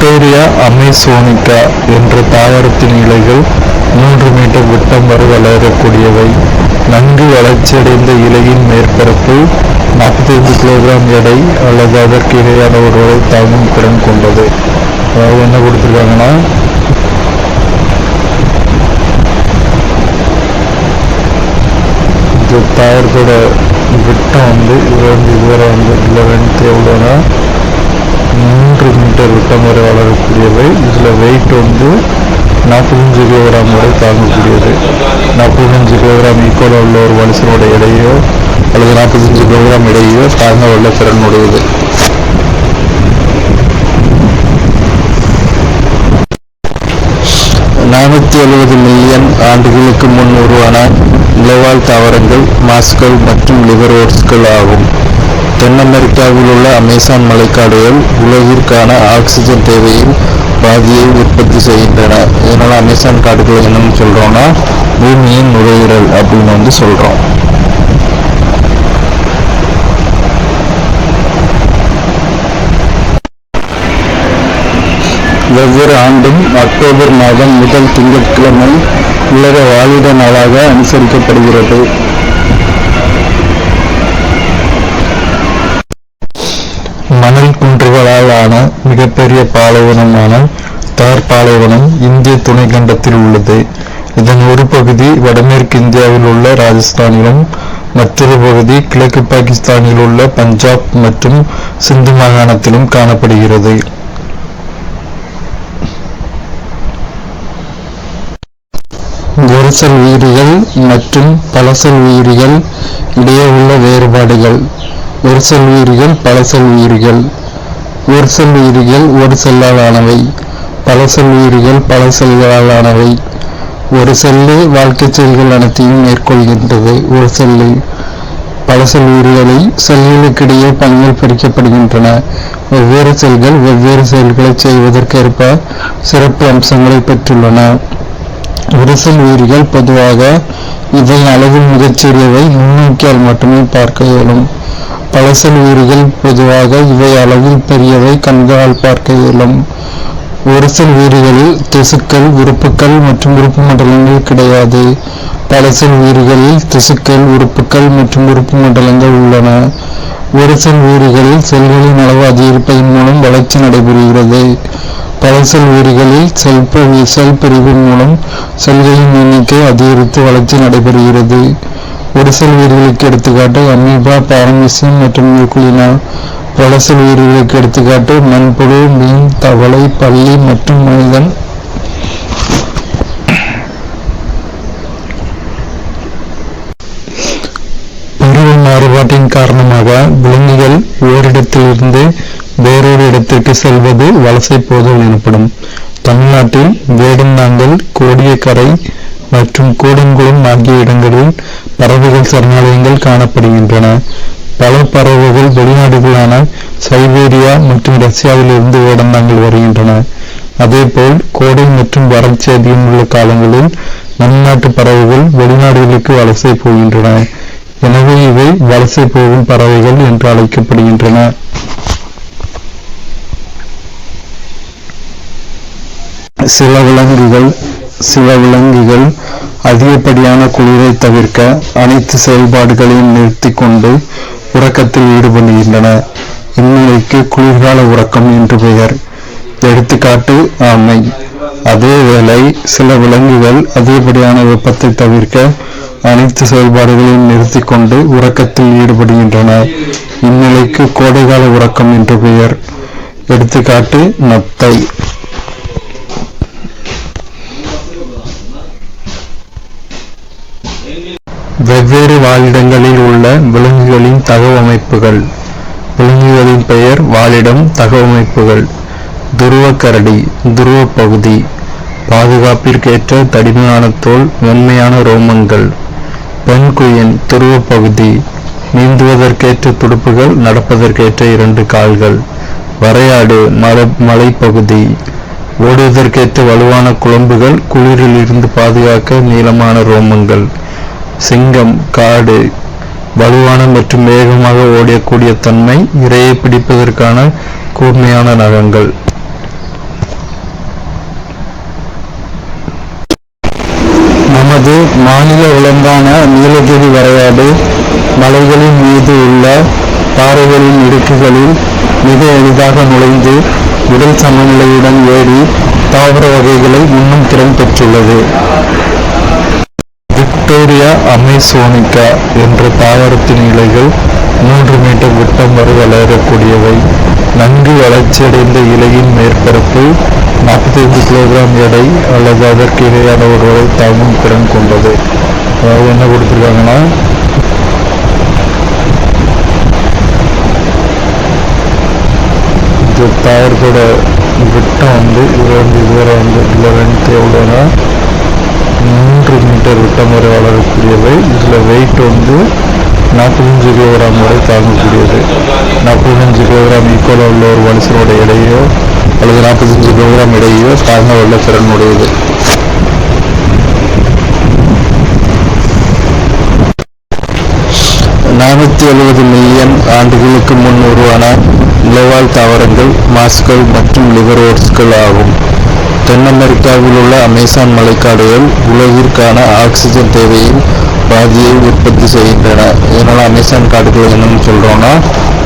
Victoria அமேசோனிகா என்ற தாவரத்தின் இலைகள் 3 மீட்டர் விட்டம் வரை வளரக்கூடியவை. நன்கு வளர்ச்சியடைந்த இலையின் மேற்பரப்பு 45 கிலோகிராம் எடை அல்லது அதற்கு இணையான ஒருவரை தாங்கும் திறன் கொண்டது. அதாவது என்ன கொடுத்துருக்காங்கன்னா, இந்த தாவரத்தோட விட்டம் இதுவரை இதில் லென்த் எவ்வளோனா 3 மீட்டர் விட்டம் வரை வளரக்கூடியவை. இதில் வெயிட் 45 கிலோகிராம் வரை தாங்கக்கூடியது. 45 கிலோகிராம் ஈக்குவலாக உள்ள ஒரு மனுஷனோட எடையோ அல்லது 45 கிலோகிராம் எடையோ தாங்க உள்ள திறனுடையது. $470 மில்லியன் ஆண்டுகளுக்கு முன் உருவான நிலவாழ் தாவரங்கள் மாஸ்கள் மற்றும் லிவர்வோர்ட்ஸ்கள் ஆகும். தென் அமெரிக்காவில் உள்ள அமேசான் மழைக்காடுகள் உலகிற்கான ஆக்சிஜன் தேவையில் பாதியை உற்பத்தி செய்கின்றன. இதனால் அமேசான் காடுகளை என்னன்னு சொல்றோம்னா பூமியின் நுரையீரல் அப்படின்னு சொல்றோம். ஒவ்வொரு ஆண்டும் அக்டோபர் மாதம் முதல் திங்கட்கிழமை உலக வாழிட நாளாக அனுசரிக்கப்படுகிறது. மணல் குன்றுகளால் ஆன மிகப்பெரிய பாலைவனமான தார் பாலைவனம் இந்திய துணைக்கண்டத்தில் உள்ளது. இதன் ஒரு பகுதி வடமேற்கு இந்தியாவில் உள்ள ராஜஸ்தானிலும் மற்றொரு பகுதி கிழக்கு பாகிஸ்தானில் உள்ள பஞ்சாப் மற்றும் சிந்து மாகாணத்திலும் காணப்படுகிறது. ஒருசல் உயிரிகள் மற்றும் பலசல் உயிரிகள் இடையே உள்ள வேறுபாடுகள். ஒருசல் உயிரிகள் பலசல் உயிரிகள். ஒருசல் உயிரிகள் ஒரு செல்லால் ஆனவை. பலசல் உயிரிகள் பல செல்களால் ஆனவை. ஒரு செல்லு வாழ்க்கை செயல்கள் அனைத்தையும் மேற்கொள்கின்றது. ஒரு செல்லு பலசல் உயிரிகளில் செல்களுக்கிடையே பணிகள் பிரிக்கப்படுகின்றன. வெவ்வேறு செல்கள் வெவ்வேறு செயல்களை செய்வதற்கேற்ப சிறப்பு அம்சங்களை பெற்றுள்ளன. ஒருசல் உயிரிகள் பொதுவாக இவை அளவில் மிகச்சிறியவை நுண்ணோக்கியால் மட்டுமே பார்க்க இயலும். பலசல் உயிரிகள் பொதுவாக இவை அளவில் பெரியவை கண்களால் பார்க்க இயலும். ஒருசல் உயிரிகளில் திசுக்கள் உறுப்புக்கள் மற்றும் உறுப்பு மண்டலங்கள் கிடையாது. பலசல் உயிரிகளில் திசுக்கள் உறுப்புக்கள் மற்றும் உறுப்பு மண்டலங்கள் உள்ளன. ஒருசல் உயிரிகளில் செல்களின் அளவு அதிகரிப்பதன் மூலம் வளர்ச்சி நடைபெறுகிறது. பலசல் உயிரிகளில் செல் பிரிவின் மூலம் செல்களின் எண்ணிக்கை அதிகரித்து வளர்ச்சி நடைபெறுகிறது. ஒருசல் உயிர்களுக்கு எடுத்துக்காட்டு அமீபா, பாரமீசியம் மற்றும் நியூக்ளினா. பலசல் உயிர்களுக்கு எடுத்துக்காட்டு மண்புழு, மீன், தவளை, பல்லி மற்றும் மனிதன். பருவ மாறுபாட்டின் காரணமாக விலங்குகள் ஓரிடத்திலிருந்து வேறொரு இடத்திற்கு செல்வது வலசை போதல் எனப்படும். தமிழ்நாட்டில் வேடந்தாங்கல், கோடியக்கரை மற்றும் கூடங்குளம் ஆகிய இடங்களில் பறவைகள் சரணாலயங்கள் காணப்படுகின்றன. பல பறவைகள் வெளிநாடுகளான சைபீரியா மற்றும் ரஷ்யாவிலிருந்து வேடந்தாங்கல் வருகின்றன. அதேபோல் கோடை மற்றும் வறட்சி அதிகமுள்ள காலங்களில் நம் நாட்டு பறவைகள் வெளிநாடுகளுக்கு வலசை போகின்றன. எனவே இவை வலசை போகும் பறவைகள் என்று அழைக்கப்படுகின்றன. சில விலங்குகள் அதிகப்படியான குளிரை தவிர்க்க அனைத்து செயல்பாடுகளையும் நிறுத்தி கொண்டு உறக்கத்தில் ஈடுபடுகின்றன. இந்நிலைக்கு குளிர்கால உறக்கம் என்று பெயர். எடுத்துக்காட்டு ஆமை. அதேவேளை சில விலங்குகள் அதிகப்படியான வெப்பத்தை தவிர்க்க அனைத்து செயல்பாடுகளையும் நிறுத்தி கொண்டு உறக்கத்தில் ஈடுபடுகின்றன. இந்நிலைக்கு கோடைகால உறக்கம் என்று பெயர். எடுத்துக்காட்டு நத்தை. வெவ்வேறு வாழிடங்களில் உள்ள விலங்குகளின் தகவமைப்புகள். விலங்குகளின் பெயர், வாழிடம், தகவமைப்புகள். துருவ கரடி, துருவ பகுதி, பாதுகாப்பிற்கேற்ற தடிமனான தோல், மென்மையான ரோமங்கள். பெண்குயின், துருவ பகுதி, நீந்துவதற்கேற்ற துடுப்புகள், நடப்பதற்கேற்ற 2 கால்கள். வரையாடு, மலைப்பகுதி, ஓடுவதற்கேற்ற வலுவான குளம்புகள், குளிரில் இருந்து பாதுகாக்க நீளமான ரோமங்கள். சிங்கம், காடு, வலுவான மற்றும் வேகமாக ஓடக்கூடிய தன்மை, இரையை பிடிப்பதற்கான கூர்மையான நகங்கள். நமது மாநில விலங்கான நீலகிரி வரையாடு மலைகளின் மீது உள்ள பாறைகளின் இடுக்குகளில் மிக எளிதாக நுழைந்து உடல் சமநிலையுடன் ஏறி தாவர வகைகளை உண்ணும் திறன் பெற்றுள்ளது. விக்டோரியா அமேசோனிகா என்ற தாவரத்தின் இலைகள் 3 மீட்டர் விட்டம் வரை வளரக்கூடியவை. நன்கு வளர்ச்சியடைந்த இலையின் மேற்பரப்பு 45 கிலோகிராம் எடை அல்லது அதற்கு இணையான ஒருவரை தாங்கும் திறன் கொண்டது. அதாவது என்ன கொடுத்துருக்காங்கன்னா, இந்த தாவரத்தோட விட்டம் இதுவரை லென்த் எவ்வளோனா 3 மீட்டர் விட்டம் வரை வளரக்கூடியவை. இதில் வெயிட் 45 கிலோகிராம் வரை தாங்கக்கூடியது. 45 கிலோகிராம் ஈக்குவலாக உள்ள ஒரு மனுஷனோட எடையோ அல்லது 45 கிலோகிராம் எடையோ தாங்க உள்ள திறன் உடையது. $470 மில்லியன் ஆண்டுகளுக்கு முன் உருவான நிலவாழ் தாவரங்கள் மாஸ்கள் மற்றும் லிவர்வோர்ட்ஸ்கள் ஆகும். தென் அமெரிக்காவில் உள்ள அமேசான் மழைக்காடுகள் உலகிற்கான ஆக்சிஜன் தேவையில் பாதியை உற்பத்தி செய்கின்றன. இதனால அமேசான் காடுகள் என்னன்னு சொல்றோம்னா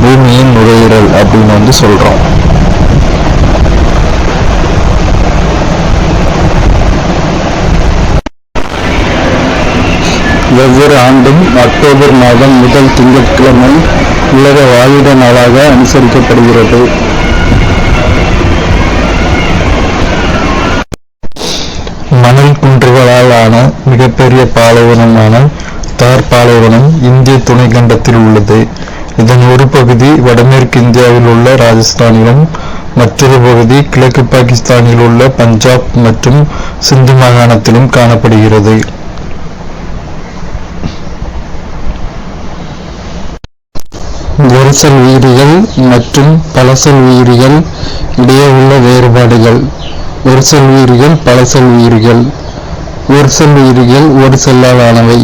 பூமியின் நுரையீரல் அப்படின்னு சொல்றோம். ஒவ்வொரு ஆண்டும் அக்டோபர் மாதம் முதல் திங்கட்கிழமை உலக வாழிட நாளாக அனுசரிக்கப்படுகிறது. மணல் குன்றுகளால் ஆன மிகப்பெரிய பாலைவனமான தார் பாலைவனம் இந்திய துணைக்கண்டத்தில் உள்ளது. இதன் ஒரு பகுதி வடமேற்கு இந்தியாவில் உள்ள ராஜஸ்தானிலும் மற்றொரு பகுதி கிழக்கு பாகிஸ்தானில் உள்ள பஞ்சாப் மற்றும் சிந்து மாகாணத்திலும் காணப்படுகிறது. ஒருசல் உயிரிகள் மற்றும் பலசல் உயிரிகள் இடையே உள்ள வேறுபாடுகள். ஒருசல் உயிரிகள் பலசல் உயிரிகள். ஒருசல் உயிரிகள் ஒரு செல்லால் ஆனவை.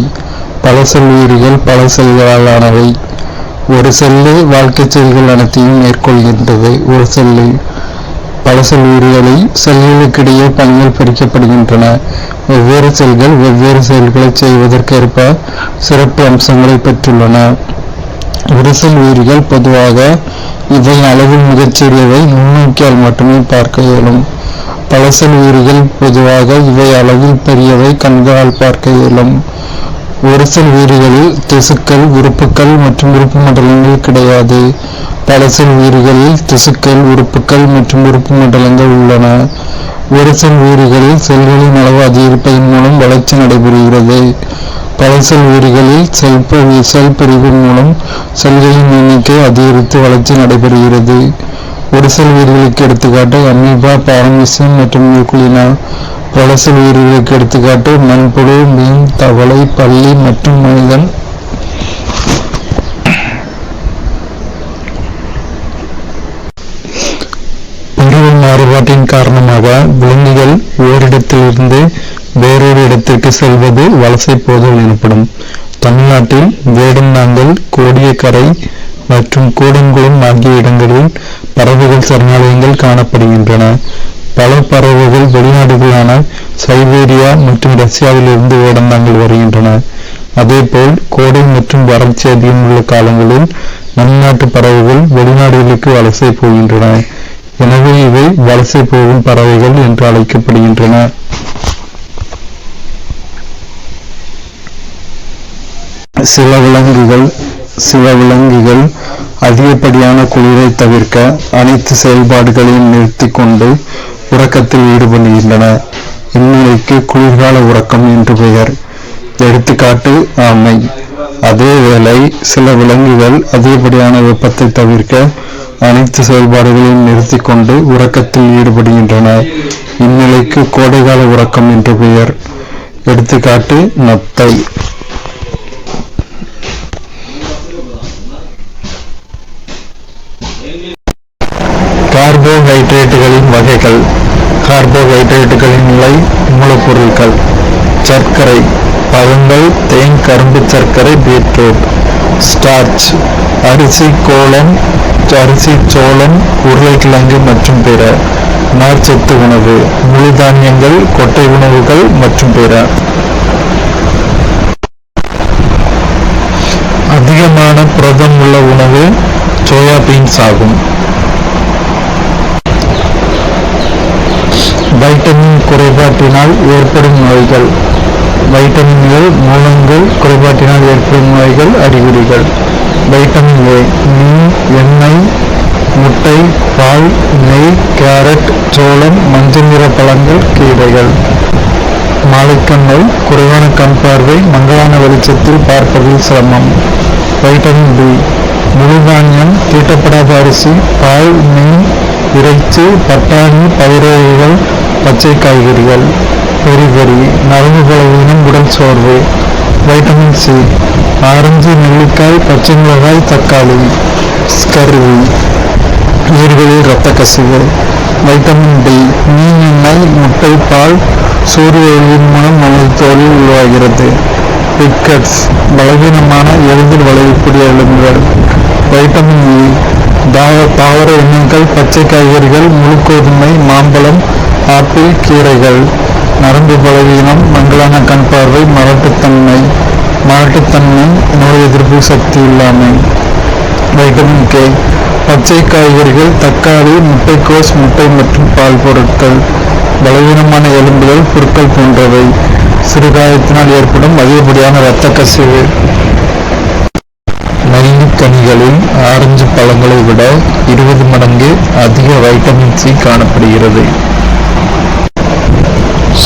பலசல் உயிரிகள் பல செல்களால் ஆனவை. ஒரு செல்லு வாழ்க்கை செயல்கள் அனைத்தையும் மேற்கொள்கின்றது. ஒரு செல்லில் பல செல் உயிரிகளில் செல்களுக்கிடையே பணிகள் பிரிக்கப்படுகின்றன. வெவ்வேறு செல்கள் வெவ்வேறு செயல்களை செய்வதற்கேற்ப சிறப்பு அம்சங்களை பெற்றுள்ளன. ஒரு செல் உயிரிகள் பொதுவாக இவை அளவில் மிகச்சிறியவை நுண்ணோக்கியால் மட்டுமே பார்க்க இயலும். பல செல் உயிரிகள் பொதுவாக இவை அளவில் பெரியவை கண்களால் பார்க்க இயலும். ஒரு செல் உயிரிகளில் திசுக்கள் உறுப்புக்கள் மற்றும் உறுப்பு மண்டலங்கள் கிடையாது. பல செல் உயிரிகளில் திசுக்கள் உறுப்புக்கள் மற்றும் உறுப்பு மண்டலங்கள் உள்ளன. ஒரு செல் உயிரிகளில் செல்களின் அளவு அதிகரிப்பதன் மூலம் வளர்ச்சி நடைபெறுகிறது. பல செல் உயிரிகளில் செல் பிரிவின் மூலம் செல்களின் எண்ணிக்கை அதிகரித்து வளர்ச்சி நடைபெறுகிறது. ஒரு செல் உயிர்களுக்கு எடுத்துக்காட்டு அமீபா, பாரமீசியம் மற்றும் நியூக்ளினா. பல செல் உயிர்களுக்கு எடுத்துக்காட்டு மண்புழு, மீன், தவளை, பல்லி மற்றும் மனிதன். பருவ மாறுபாட்டின் காரணமாக விலங்குகள் ஓரிடத்திலிருந்து வேறொரு இடத்திற்கு செல்வது வலசை போதல் எனப்படும். தமிழ்நாட்டில் வேடந்தாங்கல், கோடியக்கரை மற்றும் கூடங்குளம் ஆகிய இடங்களில் பறவைகள் சரணாலயங்கள் காணப்படுகின்றன. பல பறவைகள் வெளிநாடுகளான சைபீரியா மற்றும் ரஷ்யாவிலிருந்து வேடந்தாங்கல் வருகின்றன. அதேபோல் கோடை மற்றும் வறட்சி அதிகமுள்ள காலங்களில் நம் நாட்டு பறவைகள் வெளிநாடுகளுக்கு வலசை போகின்றன. எனவே இவை வலசை போகும் பறவைகள் என்று அழைக்கப்படுகின்றன. சில விலங்குகள் அதிகப்படியான குளிரை தவிர்க்க அனைத்து செயல்பாடுகளையும் நிறுத்தி கொண்டு உறக்கத்தில் ஈடுபடுகின்றன. இந்நிலைக்கு குளிர்கால உறக்கம் என்று பெயர். எடுத்துக்காட்டு ஆமை. அதேவேளை சில விலங்குகள் அதிகப்படியான வெப்பத்தை தவிர்க்க அனைத்து செயல்பாடுகளையும் நிறுத்தி கொண்டு உறக்கத்தில் ஈடுபடுகின்றன. இந்நிலைக்கு கோடைகால உறக்கம் என்று பெயர். எடுத்துக்காட்டு நத்தை. கார்போஹைட்ரேட்டுகளின் வகைகள். கார்போஹைட்ரேட்டுகளின் மூலப்பொருட்கள். சர்க்கரை, பழங்கள், தேன், கரும்பு சர்க்கரை, பீட்ரூட். ஸ்டார்ச், அரிசி, சோளம், உருளைக்கிழங்கு மற்றும் பிற. நார்ச்சத்து உணவு, முழு தானியங்கள், கொட்டை உணவுகள் மற்றும் பிற. அதிகமான புரதம் உள்ள உணவு சோயா பீன்ஸ் ஆகும். வைட்டமின் குறைபாட்டினால் ஏற்படும் நோய்கள். வைட்டமின்கள் மூலங்கள் குறைபாட்டினால் ஏற்படும் நோய்கள். அறிகுறிகள். வைட்டமின் ஏ மீன், எண்ணெய், முட்டை, பால், நெய், கேரட், சோளம், மஞ்சள் நிற பழங்கள், கீரைகள். மாலைக்கண் நோய், குறைவான கண் பார்வை, மங்கலான வெளிச்சத்தில் பார்ப்பதில் சிரமம். வைட்டமின் பி முழு தானியம், தீட்டப்படாத அரிசி, பால், மீன், இறைச்சி, பட்டாணி, பயிறு வகைகள், பச்சை காய்கறிகள். பெரிபெரி நரம்பு பலவீனம், உடல் சோர்வு. வைட்டமின் சி ஆரஞ்சு, நெல்லிக்காய், பச்சை மிளகாய், தக்காளி. ஸ்கர்வி ஈறுகளில் இரத்த கசிவு. வைட்டமின் டி மீன் எண்ணெய், முட்டை, பால், சூரிய ஒளியின் மூலம் நமது தோலில் உருவாகிறது. பிக்கட்ஸ் பலவீனமான எளிதில் வளையக்கூடிய எலும்புகள். வைட்டமின் இ தாவர எண்ணெய்கள், பச்சை காய்கறிகள், முழு கோதுமை, மாம்பழம், ஆப்பிள், கீரைகள். நரம்பு பலவீனம், மங்கலான கண் பார்வை, மலட்டுத்தன்மை, நோய் எதிர்ப்பு சக்தி இல்லாமை. வைட்டமின் கே பச்சை காய்கறிகள், தக்காளி, முட்டைக்கோஸ், முட்டை மற்றும் பால் பொருட்கள். பலவீனமான எலும்புகள், புற்கள் போன்றவை. சிறுகாயத்தினால் ஏற்படும் அதிகப்படியான இரத்த கசிவு. நெல்லிக்கனிகளில் ஆரஞ்சு பழங்களை விட 20 மடங்கு அதிக வைட்டமின் சி காணப்படுகிறது.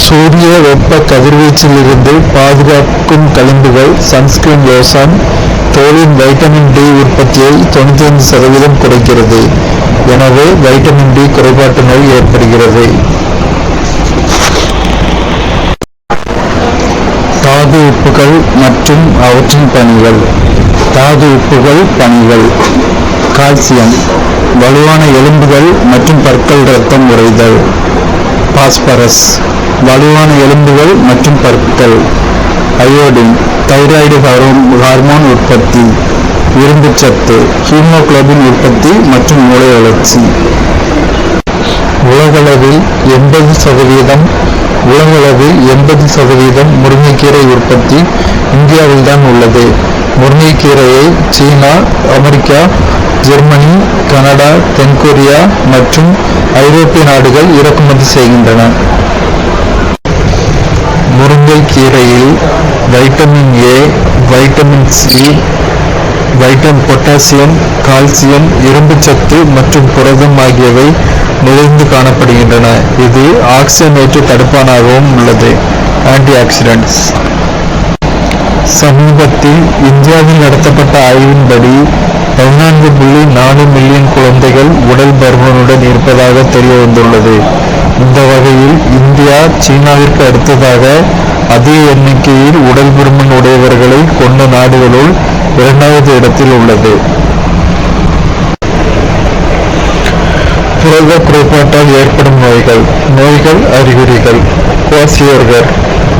சூரிய வெப்ப கதிர்வீச்சில் இருந்து பாதுகாக்கும் களிம்புகள், சன்ஸ்கிரீன் லோஷன் தோலின் வைட்டமின் டி உற்பத்தியை 95% குறைக்கிறது. எனவே வைட்டமின் டி குறைபாட்டு நோய் ஏற்படுகிறது. தாது உப்புகள் மற்றும் அவற்றின் பணிகள். தாது உப்புகள் பணிகள். கால்சியம் வலுவான எலும்புகள் மற்றும் பற்கள், இரத்தம் உறைதல். பாஸ்பரஸ் வலுவான எலும்புகள் மற்றும் பற்கள். அயோடின் தைராய்டு ஹார்மோன் உற்பத்தி. இரும்புச்சத்து ஹீமோகுளோபின் உற்பத்தி மற்றும் மூளை வளர்ச்சி. உலகளவில் 80% முருங்கைக்கீரை உற்பத்தி இந்தியாவில் தான் உள்ளது. முருங்கைக்கீரையை சீனா, அமெரிக்கா, ஜெர்மனி, கனடா, தென்கொரியா மற்றும் ஐரோப்பிய நாடுகள் இறக்குமதி செய்கின்றன. முருங்கைக்கீரையில் vitamin A, vitamin C, potassium, calcium, இரும்புச்சத்து மற்றும் புரதம் ஆகியவை நிறைந்து காணப்படுகின்றன. இது ஆக்சிஜனேற்ற தடுப்பானாகவும் உள்ளது. Anti oxidants. சமீபத்தில் இந்தியாவில் நடத்தப்பட்ட ஆய்வின்படி 14.4 மில்லியன் குழந்தைகள் உடல் பருமனுடன் இருப்பதாக தெரிய வந்துள்ளது. இந்த வகையில் இந்தியா சீனாவிற்கு அடுத்ததாக அதிக எண்ணிக்கையில் உடல் பருமன் உடையவர்களை கொண்ட நாடுகளுள் 2வது இடத்தில் உள்ளது. புரத குறைபாட்டால் ஏற்படும் நோய்கள். அறிகுறிகள். குவாசியோர்கர்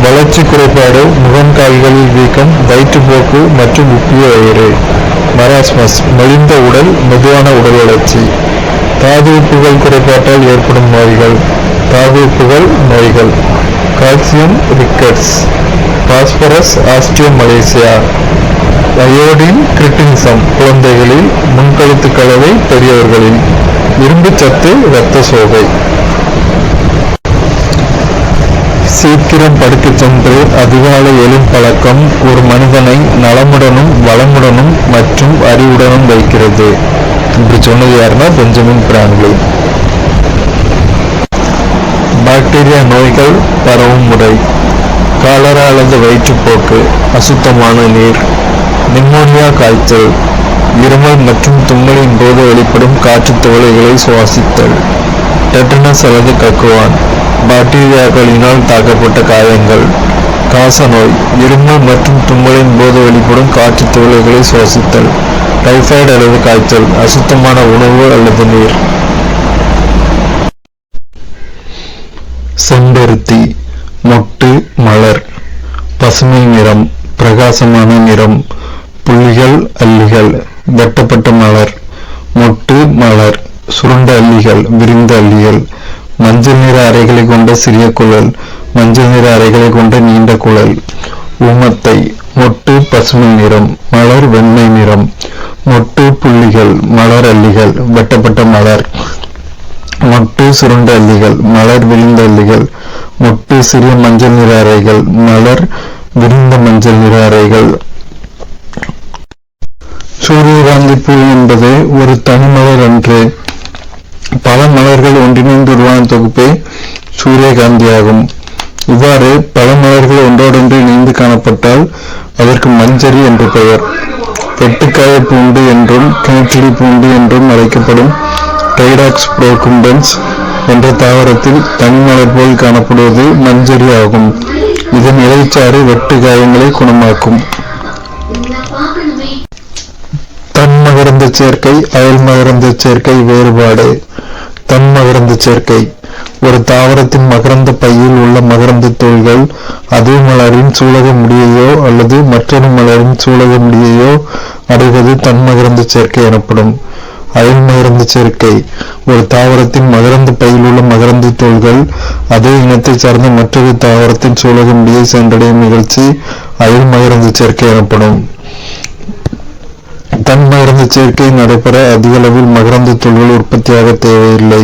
வளர்ச்சி குறைபாடு, முகம், கால்களில் வீக்கம், வயிற்றுப்போக்கு மற்றும் உப்பிய வயிறு. மராஸ்மஸ் மெலிந்த உடல், மெதுவான உடல் வளர்ச்சி. தாது உப்புகள் குறைபாட்டால் ஏற்படும் நோய்கள். Calcium rickets. Phosphorus osteomalacia. Iodine cretinism குழந்தைகளில், முன்கழுத்து கலவை பெரியவர்களில். இரும்புச்சத்து இரத்த சோகை. சீக்கிரம் படுக்கச் சென்று அதிகாலை எழும் பழக்கம் ஒரு மனிதனை நலமுடனும் வளமுடனும் மற்றும் அறிவுடனும் வைக்கிறது. இப்படி சொன்னது யாருன்னா பெஞ்சமின் பிராங்க்லின். பாக்டீரியா நோய்கள் பரவும் முறை. காலரா அல்லது வயிற்றுப்போக்கு, அசுத்தமான நீர், நிமோனியா, காய்ச்சல், இருமல் மற்றும் தும்மலின் போது வெளிப்படும் காற்று துளைகளை சுவாசித்தல். டெட்டனஸ் அல்லது கக்குவான், பாக்டீரியாக்களினால் தாக்கப்பட்ட காயங்கள். காசநோய், இருமல் மற்றும் தும்மலின் போது வெளிப்படும் காற்று துளைகளை சுவாசித்தல். டைபாய்டு அல்லது காய்ச்சல், அசுத்தமான உணவு அல்லது நீர். செம்பருத்தி மொட்டு, மலர், பசுமை நிறம், பிரகாசமான நிறம், புள்ளிகள், அல்லிகள், வெட்டப்பட்ட மலர், மொட்டு, மலர், சுருண்ட அல்லிகள், விரிந்த அல்லிகள், மஞ்சள் நிற அறைகளை கொண்ட சிறிய குழல், மஞ்சள் நிற அறைகளை கொண்ட நீண்ட குழல். ஊமத்தை. மொட்டு பசுமை நிறம், மலர் வெண்மை நிறம். மொட்டு புள்ளிகள், மலர் அல்லிகள், வெட்டப்பட்ட மலர். மொட்டு சுருண்ட அல்லிகள், மலர் விழுந்த அல்லிகள். மொட்டு சிறிய மஞ்சள் நிற அறைகள், மலர் விரிந்த மஞ்சள் நிற அறைகள். சூரியகாந்தி பூ என்பது ஒரு தனி மலர் அன்று. பல மலர்கள் ஒன்றிணைந்து உருவான தொகுப்பே சூரியகாந்தி ஆகும். இவ்வாறு பல மலர்கள் ஒன்றோடொன்று இணைந்து காணப்பட்டால் அதற்கு மஞ்சரி என்று பெயர். வெட்டுக்காய பூண்டு என்றும் கிணக்கிளி பூண்டு என்றும் அழைக்கப்படும் ட்ரைடாக்ஸ் ப்ரோகும்பன்ஸ் என்ற தாவரத்தில் தனிமலர் போல் காணப்படுவது மஞ்சரி ஆகும். இதன் இலைச்சாறு வெட்டு காயங்களை குணமாக்கும். தன்மகரந்த சேர்க்கை, அயல் மகரந்த சேர்க்கை வேறுபாடு. தன்மகரந்த சேர்க்கை ஒரு தாவரத்தின் மகரந்த பையில் உள்ள மகரந்த தோள்கள் அதே மலரின் சூலக முடியையோ அல்லது மற்றொரு மலரின் சூலக முடியையோ அடைவது தன்மகரந்த சேர்க்கை எனப்படும். அயல் மகரந்த சேர்க்கை ஒரு தாவரத்தின் மகரந்த பையில் உள்ள மகரந்த தோள்கள் அதே இனத்தை சார்ந்த மற்றொரு தாவரத்தின் சூலக முடியை சென்றடையும் நிகழ்ச்சி அயல் மகரந்த சேர்க்கை எனப்படும். தன்மகரந்த சேர்க்கை நடைபெற அதிக அளவில் மகரந்த தோள்கள் உற்பத்தியாக தேவையில்லை.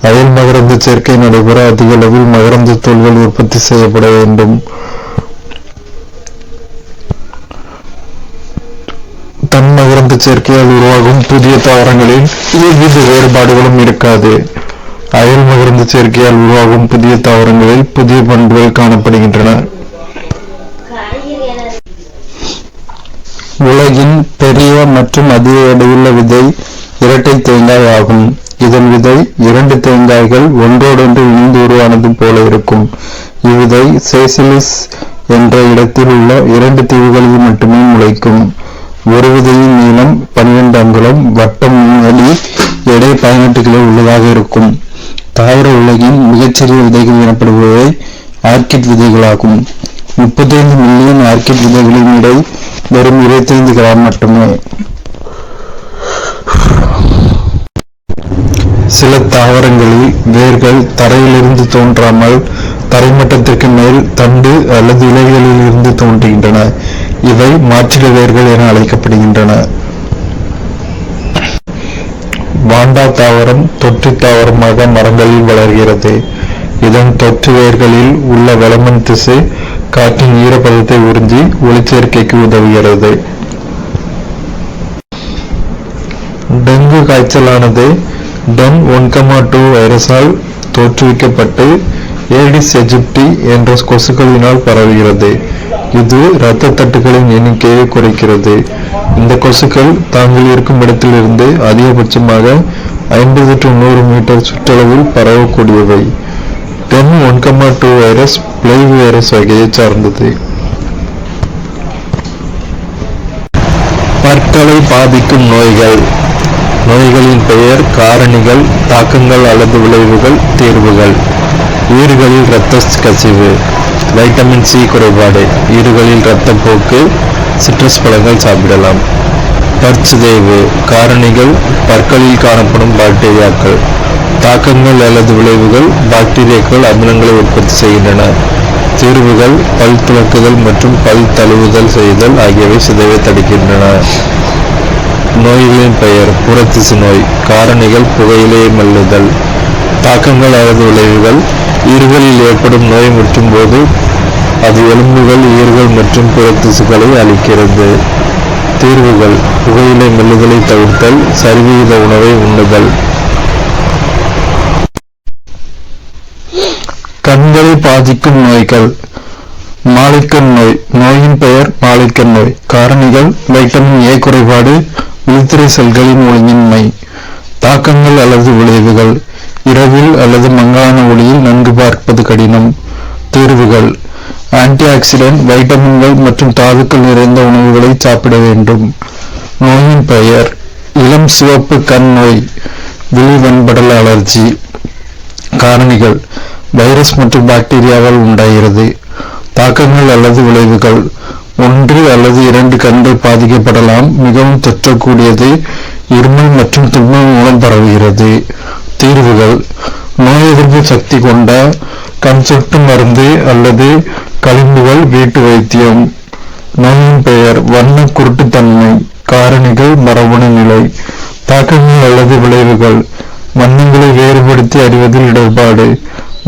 அயல் மகரந்த சேர்க்கை நடைபெற அதிக அளவில் மகரந்த தோள்கள் உற்பத்தி செய்யப்பட வேண்டும். தன்மகரந்த சேர்க்கையால் உருவாகும் புதிய தாவரங்களில் எவ்வித வேறுபாடுகளும் இருக்காது. அயல் மகரந்த சேர்க்கையால் உருவாகும் புதிய தாவரங்களில் புதிய பண்புகள் காணப்படுகின்றன. உலகின் பெரிய மற்றும் அதிக எடையுள்ள விதை இரட்டை தேங்காய் ஆகும். இதன் விதை 2 தேங்காய்கள் ஒன்றோடொன்று இணைந்து உருவானது போல இருக்கும். இவ்விதை சேசிலிஸ் என்ற இடத்தில் உள்ள 2 தீவுகளில் மட்டுமே முளைக்கும். ஒரு விதையின் நீளம் 12 அங்குலம், வட்டம் 3 அடி, எடை 18 கிலோ உள்ளதாக இருக்கும். தாவர உலகின் மிகச்சிறிய விதைகள் எனப்படுபவை ஆர்க்கிட் விதைகளாகும். 35 மில்லியன் ஆர்க்கிட் விதைகளின் எடை வெறும் 25 கிராம் மட்டுமே. சில தாவரங்களில் வேர்கள் தரையிலிருந்து தோன்றாமல் தரைமட்டத்திற்கு மேல் தண்டு அல்லது இலைகளில் இருந்து தோன்றுகின்றன. இவை மாற்றிட வேர்கள் என அழைக்கப்படுகின்றன. வாண்டா தாவரம் தொற்று தாவரமாக மரங்களில் வளர்கிறது. இதன் தொற்று வேர்களில் உள்ள வெலமன் திசு காற்றின் ஈரப்பதத்தை உறிஞ்சி ஒளிச்சேர்க்கைக்கு உதவுகிறது. டெங்கு காய்ச்சலானது டென் 1,2 வைரஸால் தோற்றுவிக்கப்பட்டு ஏடிஸ் எஜிப்டி என்ற கொசுக்களினால் பரவுகிறது. இது இரத்த தட்டுகளின் எண்ணிக்கையை குறைக்கிறது. இந்த கொசுக்கள் தாங்கள் இருக்கும் இடத்திலிருந்து அதிகபட்சமாக 50 to 100 மீட்டர் சுற்றளவில் பரவக்கூடியவை. டென் 1,2 வைரஸ் பிளைவு வைரஸ் வகையை சார்ந்தது. பற்களை பாதிக்கும் நோய்கள். நோய்களின் பெயர், காரணிகள், தாக்கங்கள் அல்லது விளைவுகள், தீர்வுகள். ஈறுகளில் இரத்த கசிவு, வைட்டமின் சி குறைபாடு, ஈறுகளில் இரத்தப்போக்கு, சிட்ரஸ் பழங்கள் சாப்பிடலாம். பற்சிதைவு. காரணிகள், பற்களில் காணப்படும் பாக்டீரியாக்கள். தாக்கங்கள் அல்லது விளைவுகள், பாக்டீரியாக்கள் அமிலங்களை உற்பத்தி செய்கின்றன. தீர்வுகள், பல் துலக்குதல் மற்றும் பல் தழுவுதல் செய்தல் ஆகியவை சிதைவை தடுக்கின்றன. நோய்களின் பெயர், புறத்திசு நோய். காரணிகள், புகையிலை மல்லுதல். தாக்கங்கள் அல்லது விளைவுகள், ஈறுகளில் ஏற்படும் நோய் முற்றும் போது அது எலும்புகள், ஈறுகள் மற்றும் புறத்திசுகளை அழிக்கிறது. தீர்வுகள், புகையிலை மெல்லுதலை தவிர்த்தல், சரிவிகித உணவை உண்ணுதல். கண்களை பாதிக்கும் நோய்கள். மாலிக்கன் நோய். நோயின் பெயர் மாலிக்கன் நோய். காரணிகள், வைட்டமின் ஏ குறைபாடு, விழித்திரை செல்களின் ஒழுங்கின்மை. தாக்கங்கள் அல்லது விளைவுகள், இரவில் அல்லது மங்கலான ஒளியில் நன்கு பார்ப்பது கடினம். தீர்வுகள், ஆன்டி ஆக்சிடென்ட், வைட்டமின்கள் மற்றும் தாதுக்கள் நிறைந்த உணவுகளை சாப்பிட வேண்டும். நோயின் பெயர் இளம் சிவப்பு கண் நோய், விழி வெண்படல அலர்ஜி. காரணிகள், வைரஸ் மற்றும் பாக்டீரியாவால் உண்டாகிறது. தாக்கங்கள் அல்லது விளைவுகள், 1 அல்லது 2 கண்கள் பாதிக்கப்படலாம். மிகவும் தொற்றக்கூடியது. இருமல் மற்றும் தும்மல் மூலம் பரவுகிறது. தீர்வுகள், நோய் எதிர்ப்பு சக்தி கொண்ட கண் சொட்டு மருந்து அல்லது களிம்புகள் வீட்டு வைத்தியம். நோயின் பெயர் வண்ண குருட்டுத்தன்மை. காரணிகள் மரபணு நிலை. தாக்கங்கள் அல்லது விளைவுகள். வண்ணங்களை வேறுபடுத்தி அறிவதில் இடர்பாடு.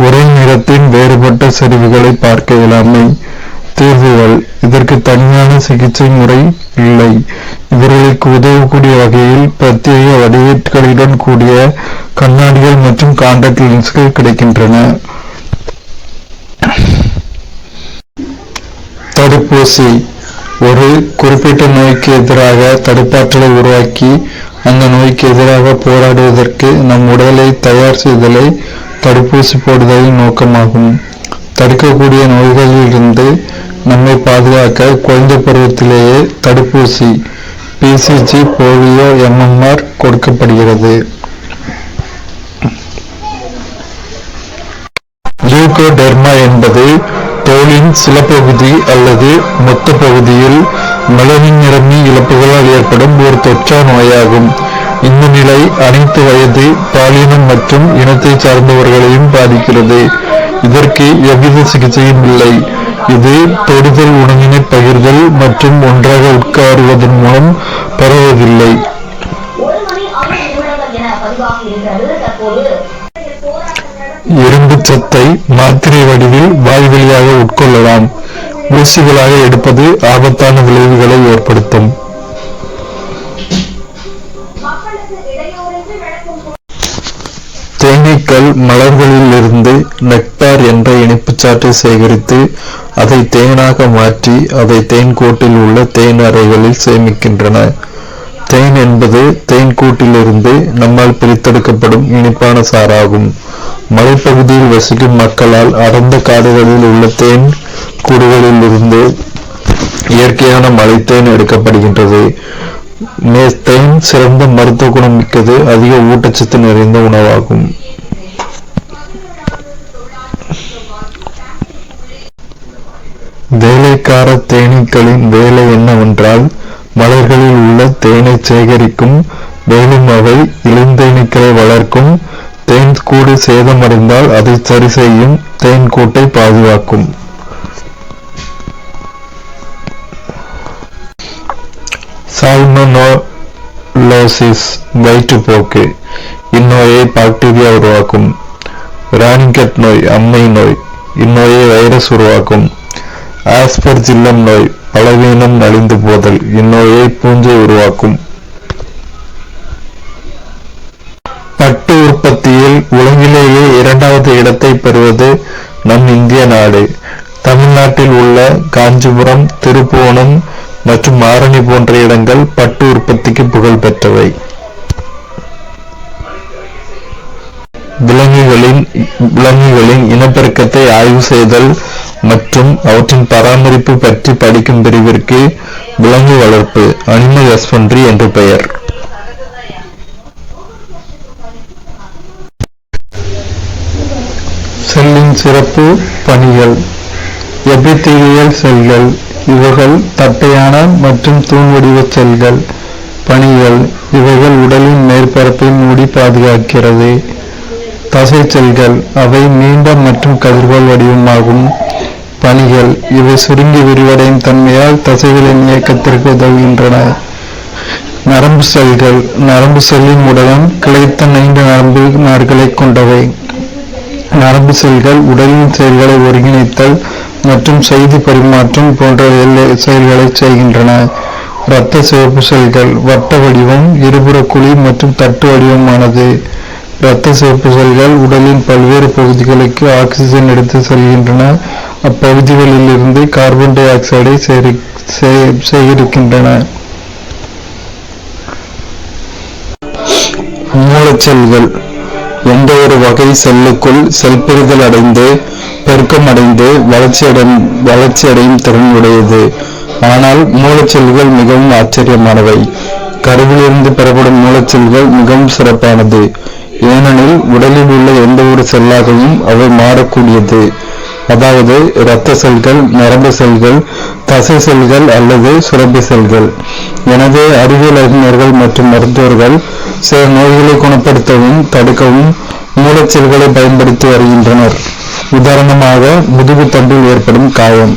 ஒரே நிறத்தின் வேறுபட்ட செறிவுகளை பார்க்க இயலாமை. தீர்வுகள். இதற்கு தனியான சிகிச்சை முறை இல்லை. இவர்களுக்கு உதவக்கூடிய வகையில் பிரத்யேக வடிகட்டிகளுடன் கூடிய கண்ணாடிகள் மற்றும் கான்டாக்ட் லென்ஸ்கள் கிடைக்கின்றன. தடுப்பூசி. ஒரு குறிப்பிட்ட நோய்க்கு எதிராக தடுப்பாற்றலை உருவாக்கி அந்த நோய்க்கு எதிராக போராடுவதற்கு நம் உடலை தயார் செய்தலை தடுப்பூசி போடுதலின் நோக்கமாகும். தடுக்கக்கூடிய நோய்களில் இருந்து நம்மை பாதுகாக்க குழந்தை பருவத்திலேயே தடுப்பூசி BCG, போலியோ, MMR கொடுக்கப்படுகிறது. லியூகோடெர்மா என்பது தோலின் சில பகுதி அல்லது மொத்த பகுதியில் மெலனின் நிறமி இழப்புகளால் ஏற்படும் ஒரு தொற்றா நோயாகும். இந்த நிலை அனைத்து வயது, பாலினம் மற்றும் இனத்தை சார்ந்தவர்களையும் பாதிக்கிறது. இதற்கு எவ்வித சிகிச்சையும் இல்லை. இது தொடுதல், உணவினை பகிர்தல் மற்றும் ஒன்றாக உட்காருவதன் மூலம் பரவுவதில்லை. இரும்பு சத்தை மாத்திரை வடிவில் வாய் வழியாக உட்கொள்ளலாம். ஊசிகளாக எடுப்பது ஆபத்தான விளைவுகளை ஏற்படுத்தும். தேனீக்கள் மலர்களில் இருந்து நெக்டார் என்ற இனிப்புச்சாற்றை சேகரித்து அதை தேனாக மாற்றி அதை தேன்கூட்டில் உள்ள தேன் அறைகளில் சேமிக்கின்றன. தேன் என்பது தேன் கூட்டிலிருந்து நம்மால் பிரித்தெடுக்கப்படும் இனிப்பான சாறாகும். மலைப்பகுதியில் வசிக்கும் மக்களால் அடர்ந்த காடுகளில் உள்ள தேன் கூடுகளில் இருந்து இயற்கையான மலைத்தேன் எடுக்கப்படுகின்றது. தேன் சிறந்த மருத்துவ குணம் மிக்கது, அதிக ஊட்டச்சத்து நிறைந்த உணவாகும். வேலைக்கார தேனீக்களின் வேலை என்னவென்றால் மலர்களில் உள்ள தேனை சேகரிக்கும், மேலும் அவை இளந்தேனீக்களை வளர்க்கும், தேன் கூடு சேதமடைந்தால் அதை சரி செய்யும், தேன் கூட்டை பாதுகாக்கும். சால்மோனெல்லோசிஸ் வயிற்றுப்போக்கு. இந்நோயை பாக்டீரியா உருவாக்கும். ராணிகட் நோய் அம்மை நோய். இந்நோயை வைரஸ் உருவாக்கும். ஆஸ்பர்ஜில்லம் நோய் பலவீனம், நலிந்து போதல். இந்நோயை பூஞ்சை உருவாக்கும். பட்டு உற்பத்தியில் உலகிலேயே 2வது இடத்தை பெறுவது நம் இந்திய நாடு. தமிழ்நாட்டில் உள்ள காஞ்சிபுரம், திருப்புவனம் மற்றும் ஆரணி போன்ற இடங்கள் பட்டு உற்பத்திக்கு புகழ் பெற்றவை. விலங்குகளின் இனப்பெருக்கத்தை ஆய்வு செய்தல் மற்றும் அவற்றின் பராமரிப்பு பற்றி படிக்கும் பிரிவிற்கு விலங்கு வளர்ப்பு, அனிமல் ஹஸ்பண்ட்ரி என்று பெயர். செல்லின் சிறப்பு பணிகள். எபிதீலியல் செல்கள். இவைகள் தட்டையான மற்றும் தூண் வடிவ செல்கள். பணிகள். இவைகள் உடலின் மேற்பரப்பை மூடி பாதுகாக்கிறது. தசை செல்கள். அவை நீண்ட மற்றும் கதிர்கோள் வடிவமாகும். பணிகள். இவை சுருங்கி விரிவடையும் தன்மையால் தசைகளின் இயக்கத்திற்கு உதவுகின்றன. நரம்பு செல்கள். நரம்பு செல்லின் உடலம் கிளைத்த நீண்ட நரம்பு நார்களை கொண்டவை. நரம்பு செல்கள் உடலின் செயல்களை ஒருங்கிணைத்தல் மற்றும் செய்தி பரிமாற்றம் போன்ற செயல்களை செய்கின்றன. இரத்த சிவப்பு செல்கள். வட்ட வடிவம், இருபுற குழி மற்றும் தட்டு வடிவமானது. இரத்த சிவப்பு செல்கள் உடலின் பல்வேறு பகுதிகளுக்கு ஆக்சிஜன் எடுத்து செல்கின்றன. அப்பகுதிகளில் இருந்து கார்பன் டை ஆக்சைடை சேகரிக்கின்றன. மூலச்செல்கள். எந்த ஒரு வகை செல்லுக்குள் செல் பிரிதல் அடைந்து பெருக்கம் அடைந்து வளர்ச்சியடையும் திறன் உடையது. ஆனால் மூலச்செல்கள் மிகவும் ஆச்சரியமானவை. கருவிலிருந்து பெறப்படும் மூலச்செல்கள் மிகவும் சிறப்பானது. ஏனெனில் உடலில் உள்ள எந்த ஒரு செல்லாகவும் அவை மாறக்கூடியது. அதாவது இரத்த செல்கள், நரம்பு செல்கள், தசை செல்கள் அல்லது சுரப்பி செல்கள். எனவே அறிவியல் அறிஞர்கள் மற்றும் மருத்துவர்கள் சில நோய்களை குணப்படுத்தவும் தடுக்கவும் மூலச்செல்களை பயன்படுத்தி வருகின்றனர். உதாரணமாக முதுகுத்தண்டில் ஏற்படும் காயம்.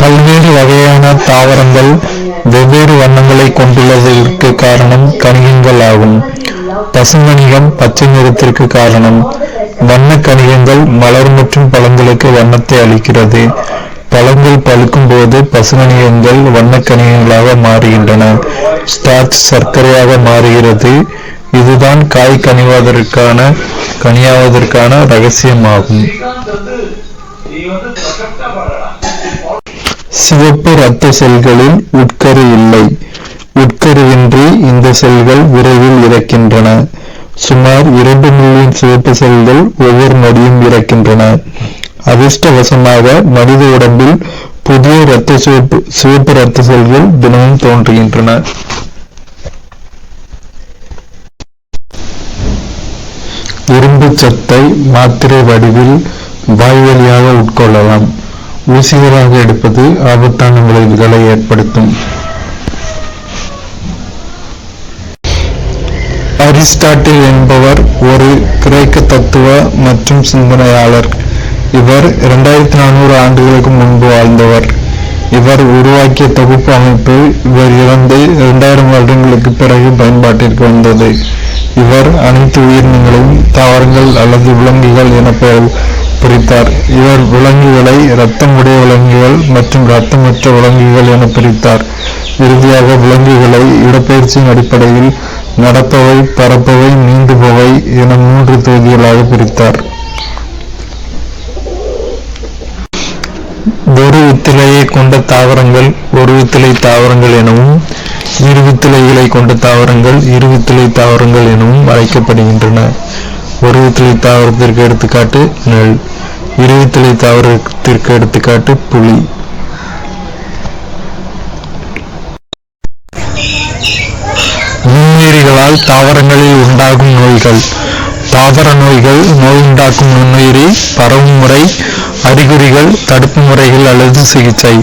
பல்வேறு வகையான தாவரங்கள் வெவ்வேறு வண்ணங்களை கொண்டுள்ளதற்கு காரணம் கணிகங்கள் ஆகும். பசுங்கணிகம் பச்சை நிறத்திற்கு காரணம். வண்ண கணிகங்கள் மலர் மற்றும் பழங்களுக்கு வண்ணத்தை அளிக்கிறது. பழங்கள் பழுக்கும் போது பசுங்கணிகங்கள் வண்ண கணிகங்களாக மாறுகின்றன. ஸ்டார்ச் சர்க்கரையாக மாறுகிறது. இதுதான் காய் கனியாவதற்கான ரகசியமாகும். சிவப்பு இரத்த செல்களில் உட்கரு இல்லை. உட்கருவின்றி இந்த செல்கள் விரைவில் இறக்கின்றன. சுமார் 2 மில்லியன் சிவப்பு செல்கள் ஒவ்வொரு நொடியும் இறக்கின்றன. அதிர்ஷ்டவசமாக மனித உடம்பில் புதிய சிவப்பு இரத்த செல்கள் தினமும் தோன்றுகின்றன. இரும்பு சத்தை மாத்திரை வடிவில் வாய் வழியாக உட்கொள்ளலாம். ஊசிகளாக எடுப்பது ஆபத்தான விளைவுகளை ஏற்படுத்தும். அரிஸ்டாட்டில் என்பவர் ஒரு கிரேக்க தத்துவ மற்றும் சிந்தனையாளர். இவர் 2400 ஆண்டுகளுக்கு முன்பு வாழ்ந்தவர். இவர் உருவாக்கிய தொகுப்பு அமைப்பு இவர் இறந்து 2000 வருடங்களுக்கு பிறகு பயன்பாட்டிற்கு வந்தது. இவர் அனைத்து உயிரினங்களையும் தாவரங்கள் அல்லது விலங்குகள் என பிரித்தார். இவர் விலங்குகளை இரத்தமுடைய விலங்குகள் மற்றும் இரத்தமற்ற விலங்குகள் என பிரித்தார். இறுதியாக விலங்குகளை இடப்பெயர்ச்சியின் அடிப்படையில் நடப்பவை, பறப்பவை, நீந்துபவை என 3 தொகுதிகளாக பிரித்தார். ஒரு வித்திலையை கொண்ட தாவரங்கள் ஒரு வித்திலை தாவரங்கள் எனவும், இருவித்திலைகளை கொண்ட தாவரங்கள் இருவித்திலை தாவரங்கள் எனவும் அழைக்கப்படுகின்றன. ஒரு வித்திலை தாவரத்திற்கு எடுத்துக்காட்டு நெல். இருவித்திலை தாவரத்திற்கு எடுத்துக்காட்டு புளி. நுண்ணுயிரிகளால் தாவரங்களில் உண்டாகும் நோய்கள். தாவர நோய்கள் நோயுண்டாக்கும் நுண்ணுயிரி பரவும் முறை, அறிகுறிகள், தடுப்பு முறைகள் அல்லது சிகிச்சை.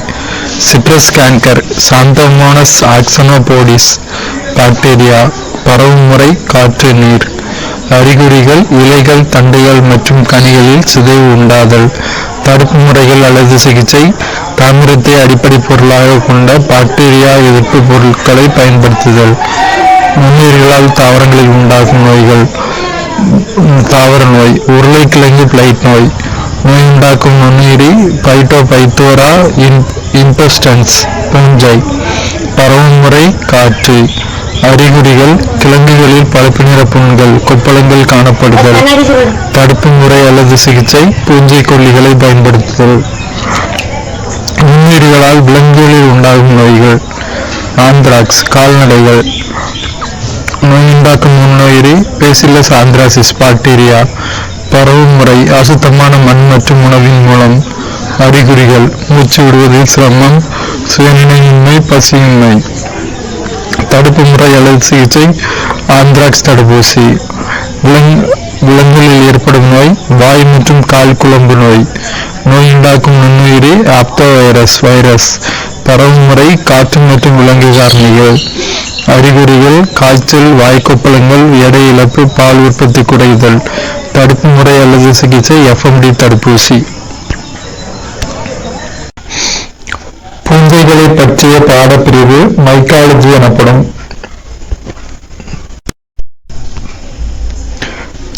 Citrus canker, xanthomonas axonopodis bacteria. பரவும் முறை காற்று, நீர். அறிகுறிகள் இலைகள், தண்டுகள் மற்றும் கனிகளில் சிதைவு உண்டாதல். தடுப்பு முறைகள் அல்லது சிகிச்சை தாமிரத்தை அடிப்படை பொருளாக கொண்ட பாக்டீரியா எதிர்ப்பு பொருட்களை பயன்படுத்துதல். நுண்ணுயிர்களால் தாவரங்களில் உண்டாகும் நோய்கள். தாவர நோய், உருளைக்கிழங்கு பிளைட் நோய். நோயுண்டாக்கும் நுண்ணுயிரி பைட்டோபைத்தோரா இம்பஸ்டன்ஸ் பூஞ்சை. பரவும் முறை காற்று. அறிகுறிகள் கிழங்குகளில் பழுப்பு நிற புண்கள், கொப்பளங்கள் காணப்படுதல். தடுப்பு முறை அல்லது சிகிச்சை பூஞ்சை கொல்லிகளை பயன்படுத்துதல். நுண்ணுயிர்களால் விலங்குகளில் உண்டாகும் நோய்கள். ஆந்த்ராக்ஸ் கால்நடைகள். நோயுண்டாக்கும் நுண்ணுயிரி பேசில்லஸ் ஆந்த்ராசிஸ் பாக்டீரியா. பரவும் முறை அசுத்தமான மண் மற்றும் உணவின் மூலம். அறிகுறிகள் மூச்சு விடுவதில் சிரமம், சுயநினைவின்மை, பசியின்மை. தடுப்பு முறை அல்லது சிகிச்சை ஆந்த்ராக்ஸ் தடுப்பூசி. விலங்குகளில் ஏற்படும் நோய் வாய் மற்றும் கால் குழம்பு நோய். நோயுண்டாக்கும் நுண்ணுயிரி வைரஸ். பரவும் முறை காற்று மற்றும் விலங்கு காரணிகள். அறிகுறிகள் காய்ச்சல், வாய்க்கொப்பளங்கள், எடை இழப்பு, பால் உற்பத்தி குறைதல். தடுப்பு முறை அல்லது சிகிச்சை FMD தடுப்பூசி. பூஞ்சைகளை பற்றிய பாடப்பிரிவு மைக்காலஜி எனப்படும்.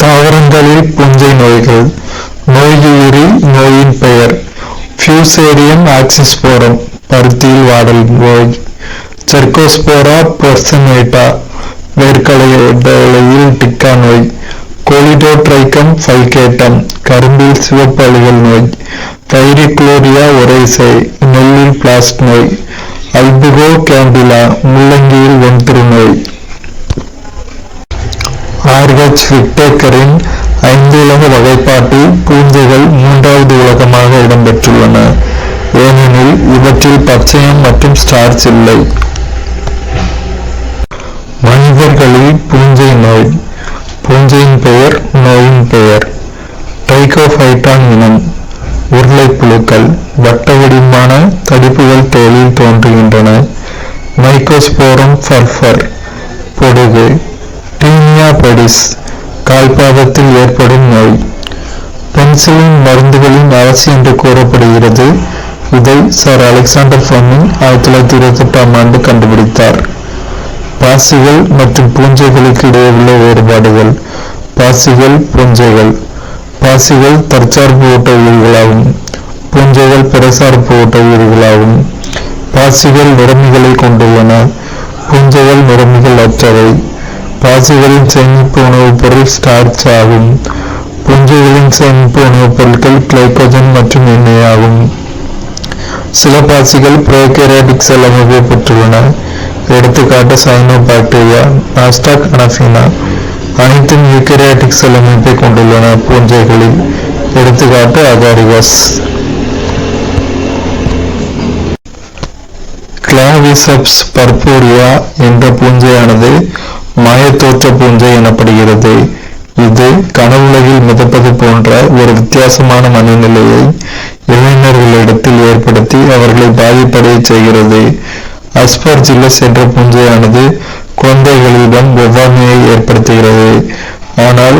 தாவரங்களில் பூஞ்சை நோய்கள். நோயுயிரி நோயின் பெயர் ஃபியூசேரியம் ஆக்சிஸ்போரம் பருத்தியில் வாடல் நோய். செர்கோஸ்போரா பெர்சனேட்டா வேர்க்கடலையில் டிக்கா நோய். கோலிடோட்ரைக்கம் ஃபல்கேட்டம் கரும்பில் சிவப்பு அழுகல் நோய். தைரிக்ளோரியா ஒரேசே நெல்லில் பிளாஸ்ட் நோய். அல்புகோ கேண்டிலா முள்ளங்கியில் ஒன்று நோய். RH விட்டேக்கரின் 5 உலக வகைப்பாட்டில் பூஞ்சைகள் 3வது உலகமாக இடம்பெற்றுள்ளன. ஏனெனில் இவற்றில் பச்சையம் மற்றும் ஸ்டார்ச் இல்லை. மனிதர்களில் பூஞ்சை நோய். பூஞ்சையின் பெயர் நோயின் பெயர். ட்ரைகோஃபைட்டான் இனம். உருளைப்புழுக்கள். வட்ட வடிவமான தடிப்புகள் தோலில் தோன்றுகின்றன. மைக்கோஸ்போரம் ஃபர்ஃபர் பொடுகு. டீனியா பெடிஸ் கால்பாதத்தில் ஏற்படும் நோய். பெனிசிலின் மருந்துகளின் அரசு என்று கூறப்படுகிறது. இதை சர் அலெக்சாண்டர் ஃபிளெமிங் 1928ஆம் ஆண்டு கண்டுபிடித்தார். பாசிகள் மற்றும் பூஞ்சைகளுக்கு இடையே உள்ள வேறுபாடுகள். பாசிகள், பூஞ்சைகள். பாசிகள் தற்சார்பு ஊட்ட உயிர்களாகும். பூஞ்சைகள் பிறசார்பு ஊட்ட உயிர்களாகும். பாசிகள் நிறமிகளை கொண்டுள்ளன. பூஞ்சைகள் நிறமிகள் அற்றவை. பாசிகளின் சேமிப்பு உணவுப் பொருள் ஸ்டார்ச் ஆகும். பூஞ்சைகளின் சேமிப்பு உணவுப் பொருட்கள் கிளைகோஜன் மற்றும் எண்ணெய் ஆகும். சில பாசிகள் ப்ரோகாரியோட்டிக் செல் அமைப்பை பெற்றுள்ளன. எடுத்துக்காட்டு சைனோபாக்டீரியா, நாஸ்டாக், அனஃபீனா. அனைத்தும் யூகரியோட்டிக் செல் அமைப்பை கொண்டுள்ளன. பூஞ்சைகளில் எடுத்துக்காட்டு அகாரிகஸ். கிளாவிசெப்ஸ் பர்பூரியா என்ற பூஞ்சையானது மாயத்தோற்ற பூஞ்சை எனப்படுகிறது. இது கனவுலகில் மிதப்பது போன்ற ஒரு வித்தியாசமான மனநிலையை இளைஞர்களிடத்தில் ஏற்படுத்தி அவர்களை பாதிப்படைய செய்கிறது. அஸ்பர்ஜில்லஸ் என்ற பூஞ்சையானது குழந்தைகளிடம் ஒவ்வாமையை ஏற்படுத்துகிறது. ஆனால்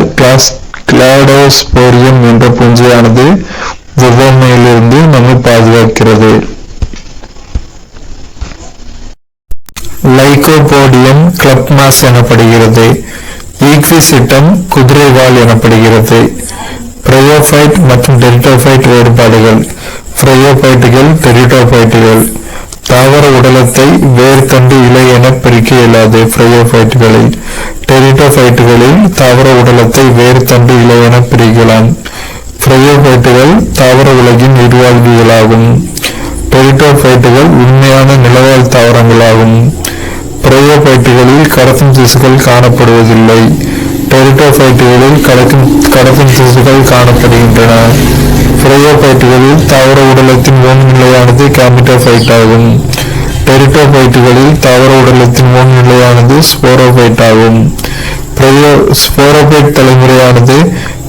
கிளாடோஸ்போரியம் என்ற பூஞ்சையானது ஒவ்வாமையிலிருந்து நம்மை பாதுகாக்கிறது. லைகோபோடியம் கிளப்மாஸ் எனப்படுகிறது. ஈக்விசிட்டம் குதிரைவால் எனப்படுகிறது. பிரையோஃபைட் மற்றும் டெரிட்டோஃபைட் வேறுபாடுகள். பிரையோஃபைட்டுகள், டெரிட்டோஃபைட்டுகள். தாவர உடலத்தை வேர்த்தண்டு இலை என பிரிக்க இயலாது பிரையோஃபைட்டுகளை. டெரிட்டோஃபைட்டுகளில் தாவர உடலத்தை வேர்த்தண்டு இலை என பிரிக்கலாம். பிரையோஃபைட்டுகள் தாவர உலகின் உயிர்வாழ்விகளாகும். டெரிட்டோஃபைட்டுகள் உண்மையான நிலவாழ் தாவரங்களாகும். பிரையோஃபைட்டுகளில் கடத்தும் திசுக்கள் காணப்படுவதில்லை. டெரிட்டோஃபைட்டுகளில் கடத்தும் திசுக்கள் காணப்படுகின்றன. பிரையோஃபைட்டுகளில் தாவர உடலத்தின் ஓன் நிலையானது கேமிட்டோஃபைட் ஆகும். டெரிட்டோஃபைட்டுகளில் தாவர உடலத்தின் ஓன் நிலையானது ஸ்போரோஃபைட் ஆகும். ஸ்போரோஃபைட் தலைமுறையானது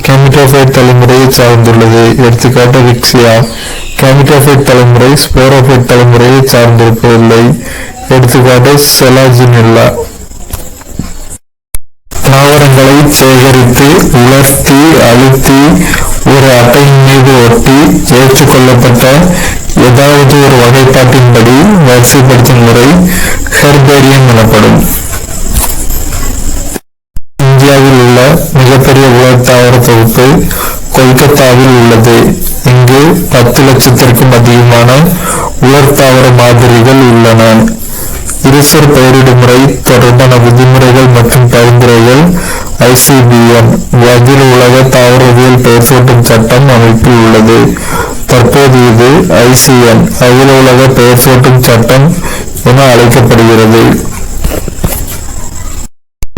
கேமிட்டோஃபைட் தலைமுறையை சார்ந்துள்ளது. எடுத்துக்காட்டு ரிக்ஸியா. கேமிட்டோஃபைட் தலைமுறை ஸ்போரோஃபைட் தலைமுறையை சார்ந்திருப்பதில்லை. எடுத்துக்காட்டு செலாஜினில்லா. தாவரங்களை சேகரித்து, உலர்த்தி, அழுத்தி, ஒரு அட்டையின் மீது ஒட்டி ஏற்றுக்கொள்ளப்பட்ட ஏதாவது ஒரு வகைப்பாட்டின்படி வரிசைப்படுத்தும் முறை ஹெர்பேரியம் எனப்படும். இந்தியாவில் உள்ள மிகப்பெரிய உலர் தாவர தொகுப்பு கொல்கத்தாவில் உள்ளது. இங்கு 10 லட்சத்திற்கும் அதிகமான உலர் தாவர மாதிரிகள் உள்ளன. இருசொற் பெயரிடும் முறை தொடர்பான விதிமுறைகள் மற்றும் பரிந்துரைகள் ICBM அகில உலக தாவரவியல் பெயர் சூட்டும் சட்டம் அமைப்பில் உள்ளது. தற்போது இது ICN அகில உலக பெயர் சூட்டும் சட்டம் என அழைக்கப்படுகிறது.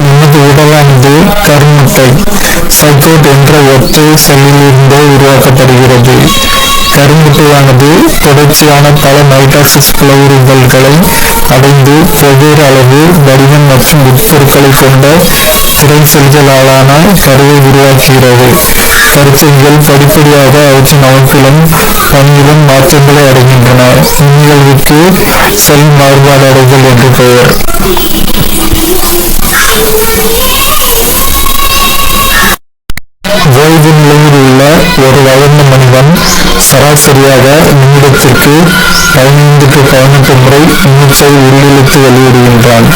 நமது உடலானது கருமுட்டை சைகோட் என்ற ஒற்றை செல்லிலிருந்து உருவாக்கப்படுகிறது. கருமுட்டையானது தொடர்ச்சியான பல மைட்டாசிஸ் பிளவுறுதல்களை அடைந்து வெவ்வேறு அளவு, வடிவம் மற்றும் உட்பொருட்களை கொண்ட துணை செல்களாலான கருவை உருவாக்குகிறது. கருப்பைகள் படிப்படியாக அவற்றின் அமைப்பிலும் பண்பிலும் மாற்றங்களை அடைகின்றன. இந்நிகழ்வுக்கு செல் மாறுபாடு அடைதல் என்று பெயர். ஓய்வு நிலையில் உள்ள ஒரு வளர்ந்த மனிதன் சராசரியாக நிமிடத்திற்கு 15-18 முறை மூச்சை உள்ளிழுத்து வெளியிடுகின்றான்.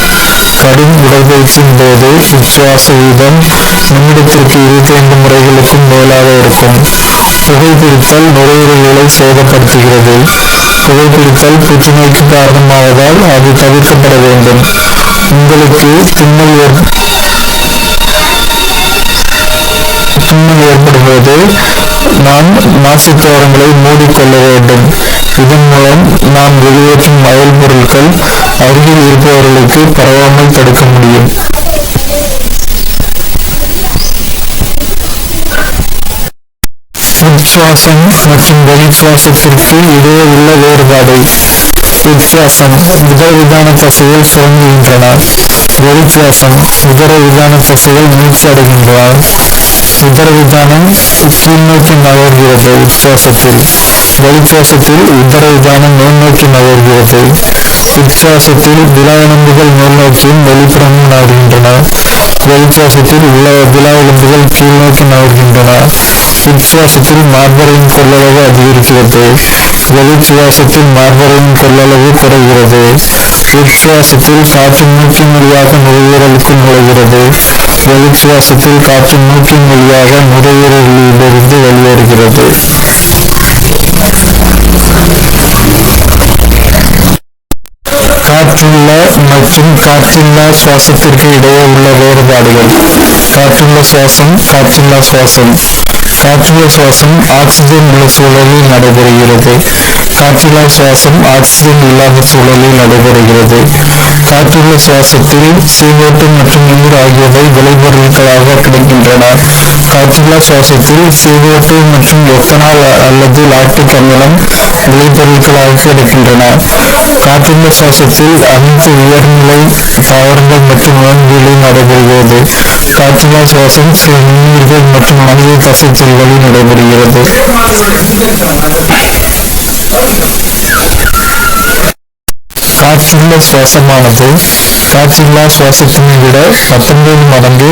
கடும் உடற்பயிற்சியின் போது உச்சுவாச வீதம் நிமிடத்திற்கு 25 முறைகளுக்கும் மேலாக இருக்கும். புகைப்பிடித்தல் நுரையீரல்களை சேதப்படுத்துகிறது. புகைப்பிடித்தல் புற்றுநோய்க்கு காரணமாவதால் அது தவிர்க்கப்பட வேண்டும். உங்களுக்கு தும்மல் ஏற்படும்போது நாம் நாசித்துவாரங்களை மூடிக்கொள்ள வேண்டும். இதன் மூலம் நாம் வெளியேற்றும் அயல் பொருட்கள் அருகில் இருப்பவர்களுக்கு பரவாமல் தடுக்க முடியும். உட்சுவாசம் மற்றும் வெளிச்சுவாசத்திற்கு இடையே உள்ள வேறுபாடு. உட்சுவாசம் உதரவிதான தசைகள் சுரங்குகின்றன. வெளிச்சுவாசம் உதரவிதான தசைகள் மூச்சு அடைகின்றன. உதரவிதானம் கீழ்நோக்கி நகர்கிறது உட்சுவாசத்தில். வெளிச்சுவாசத்தில் உதரவிதானம் மேல்நோக்கி நகர்கிறது. உட்சுவாசத்தில் விலா எலும்புகள் மேல்நோக்கியும் வெளிப்புறமும் நகர்கின்றன. வெளிச்சுவாசத்தில் விலா எலும்புகள் கீழ்நோக்கி நகர்கின்றன. உட்சுவாசத்தில் மார்பறையின் கொள்ளளவு அதிகரிக்கிறது. வெளிச்சுவாசத்தில் மார்பறையின் கொள்ளளவு குறைகிறது. உட்சுவாசத்தில் காற்று மூக்கின் வழியாக நுரையீரலுக்கு நுழைகிறது. வெளிச்சுவாசத்தில் காற்று மூக்கின் வழியாக நுரையீரலிலிருந்து வெளியேறுகிறது. காற்றுள்ள மற்றும் காற்றில்லா சுவாசத்திற்கு இடையே உள்ள வேறுபாடுகள். காற்றுள்ள சுவாசம், காற்றில்லா சுவாசம். காற்றுள்ள சுவாசம் ஆக்சிஜன் உள்ள சூழலில் நடைபெறுகிறது. காற்றில்லா சுவாசம் ஆக்சிஜன் இல்லாத சூழலில் நடைபெறுகிறது. காற்றுள்ள சுவாசத்தில் CO2 மற்றும் நீர் ஆகியவை விளைபொருட்களாக கிடைக்கின்றன. காற்றில்லா சுவாசத்தில் CO2 மற்றும் எத்தனால் அல்லது லாக்டிக் அமிலம் விளைபொருட்களாக கிடைக்கின்றன. காற்றுள்ள சுவாசத்தில் அனைத்து உயர்நிலை தாவரங்கள் மற்றும் விலங்குகளில் நடைபெறுகிறது. காற்றில்லா சுவாசம் சில நுண்ணுயிர்கள் மற்றும் மனித தசை செல்களில் நடைபெறுகிறது. காற்றுள்ள சுவாசமானது காற்றில்லா சுவாசத்தினை விட 19 மடங்கு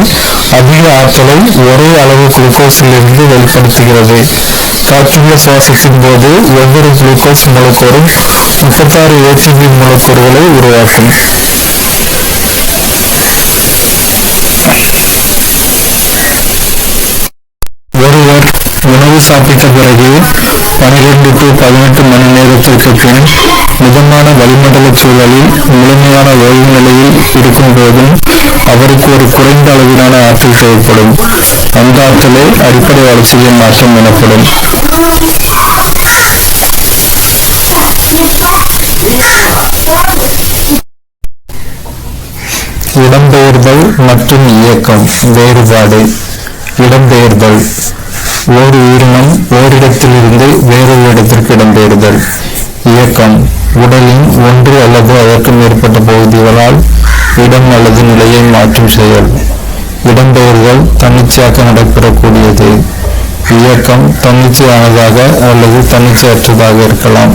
அதிக ஆற்றலை ஒரே அளவு குளுக்கோஸிலிருந்து வெளிப்படுத்துகிறது. காற்றுள்ள சுவாசத்தின் போது ஒவ்வொரு குளுக்கோஸ் மூலக்கூறும் 36 ATP மூலக்கூறுகளை உருவாக்கும். ஒருவர் உணவு சாப்பிட்ட பிறகு 12 to 18 மணி நேரத்திற்கு பின் மிதமான வளிமண்டல சூழலில் முழுமையான ஓய்வு நிலையில் இருக்கும் போதும் அவருக்கு ஒரு குறைந்த அளவிலான ஆற்றல் தேவைப்படும். அந்த ஆற்றலே அடிப்படை வளர்ச்சியை மாற்றம் எனப்படும். இடம்பெயர்தல் மற்றும் இயக்கம் வேறுபாடு. இடம்பெயர்தல் ஓர் உயிரினம் ஓரிடத்திலிருந்து வேறொரு இடத்திற்கு இடம்பெயர்தல். இயக்கம் உடலின் ஒன்று அல்லது அதற்கு மேற்பட்ட பகுதிகளால் இடம் அல்லது நிலையை மாற்றும் செயல். இடம்பெயர்தல் தன்னிச்சையாக நடைபெறக்கூடியது. இயக்கம் தன்னிச்சையானதாக அல்லது தன்னிச்சையற்றதாக இருக்கலாம்.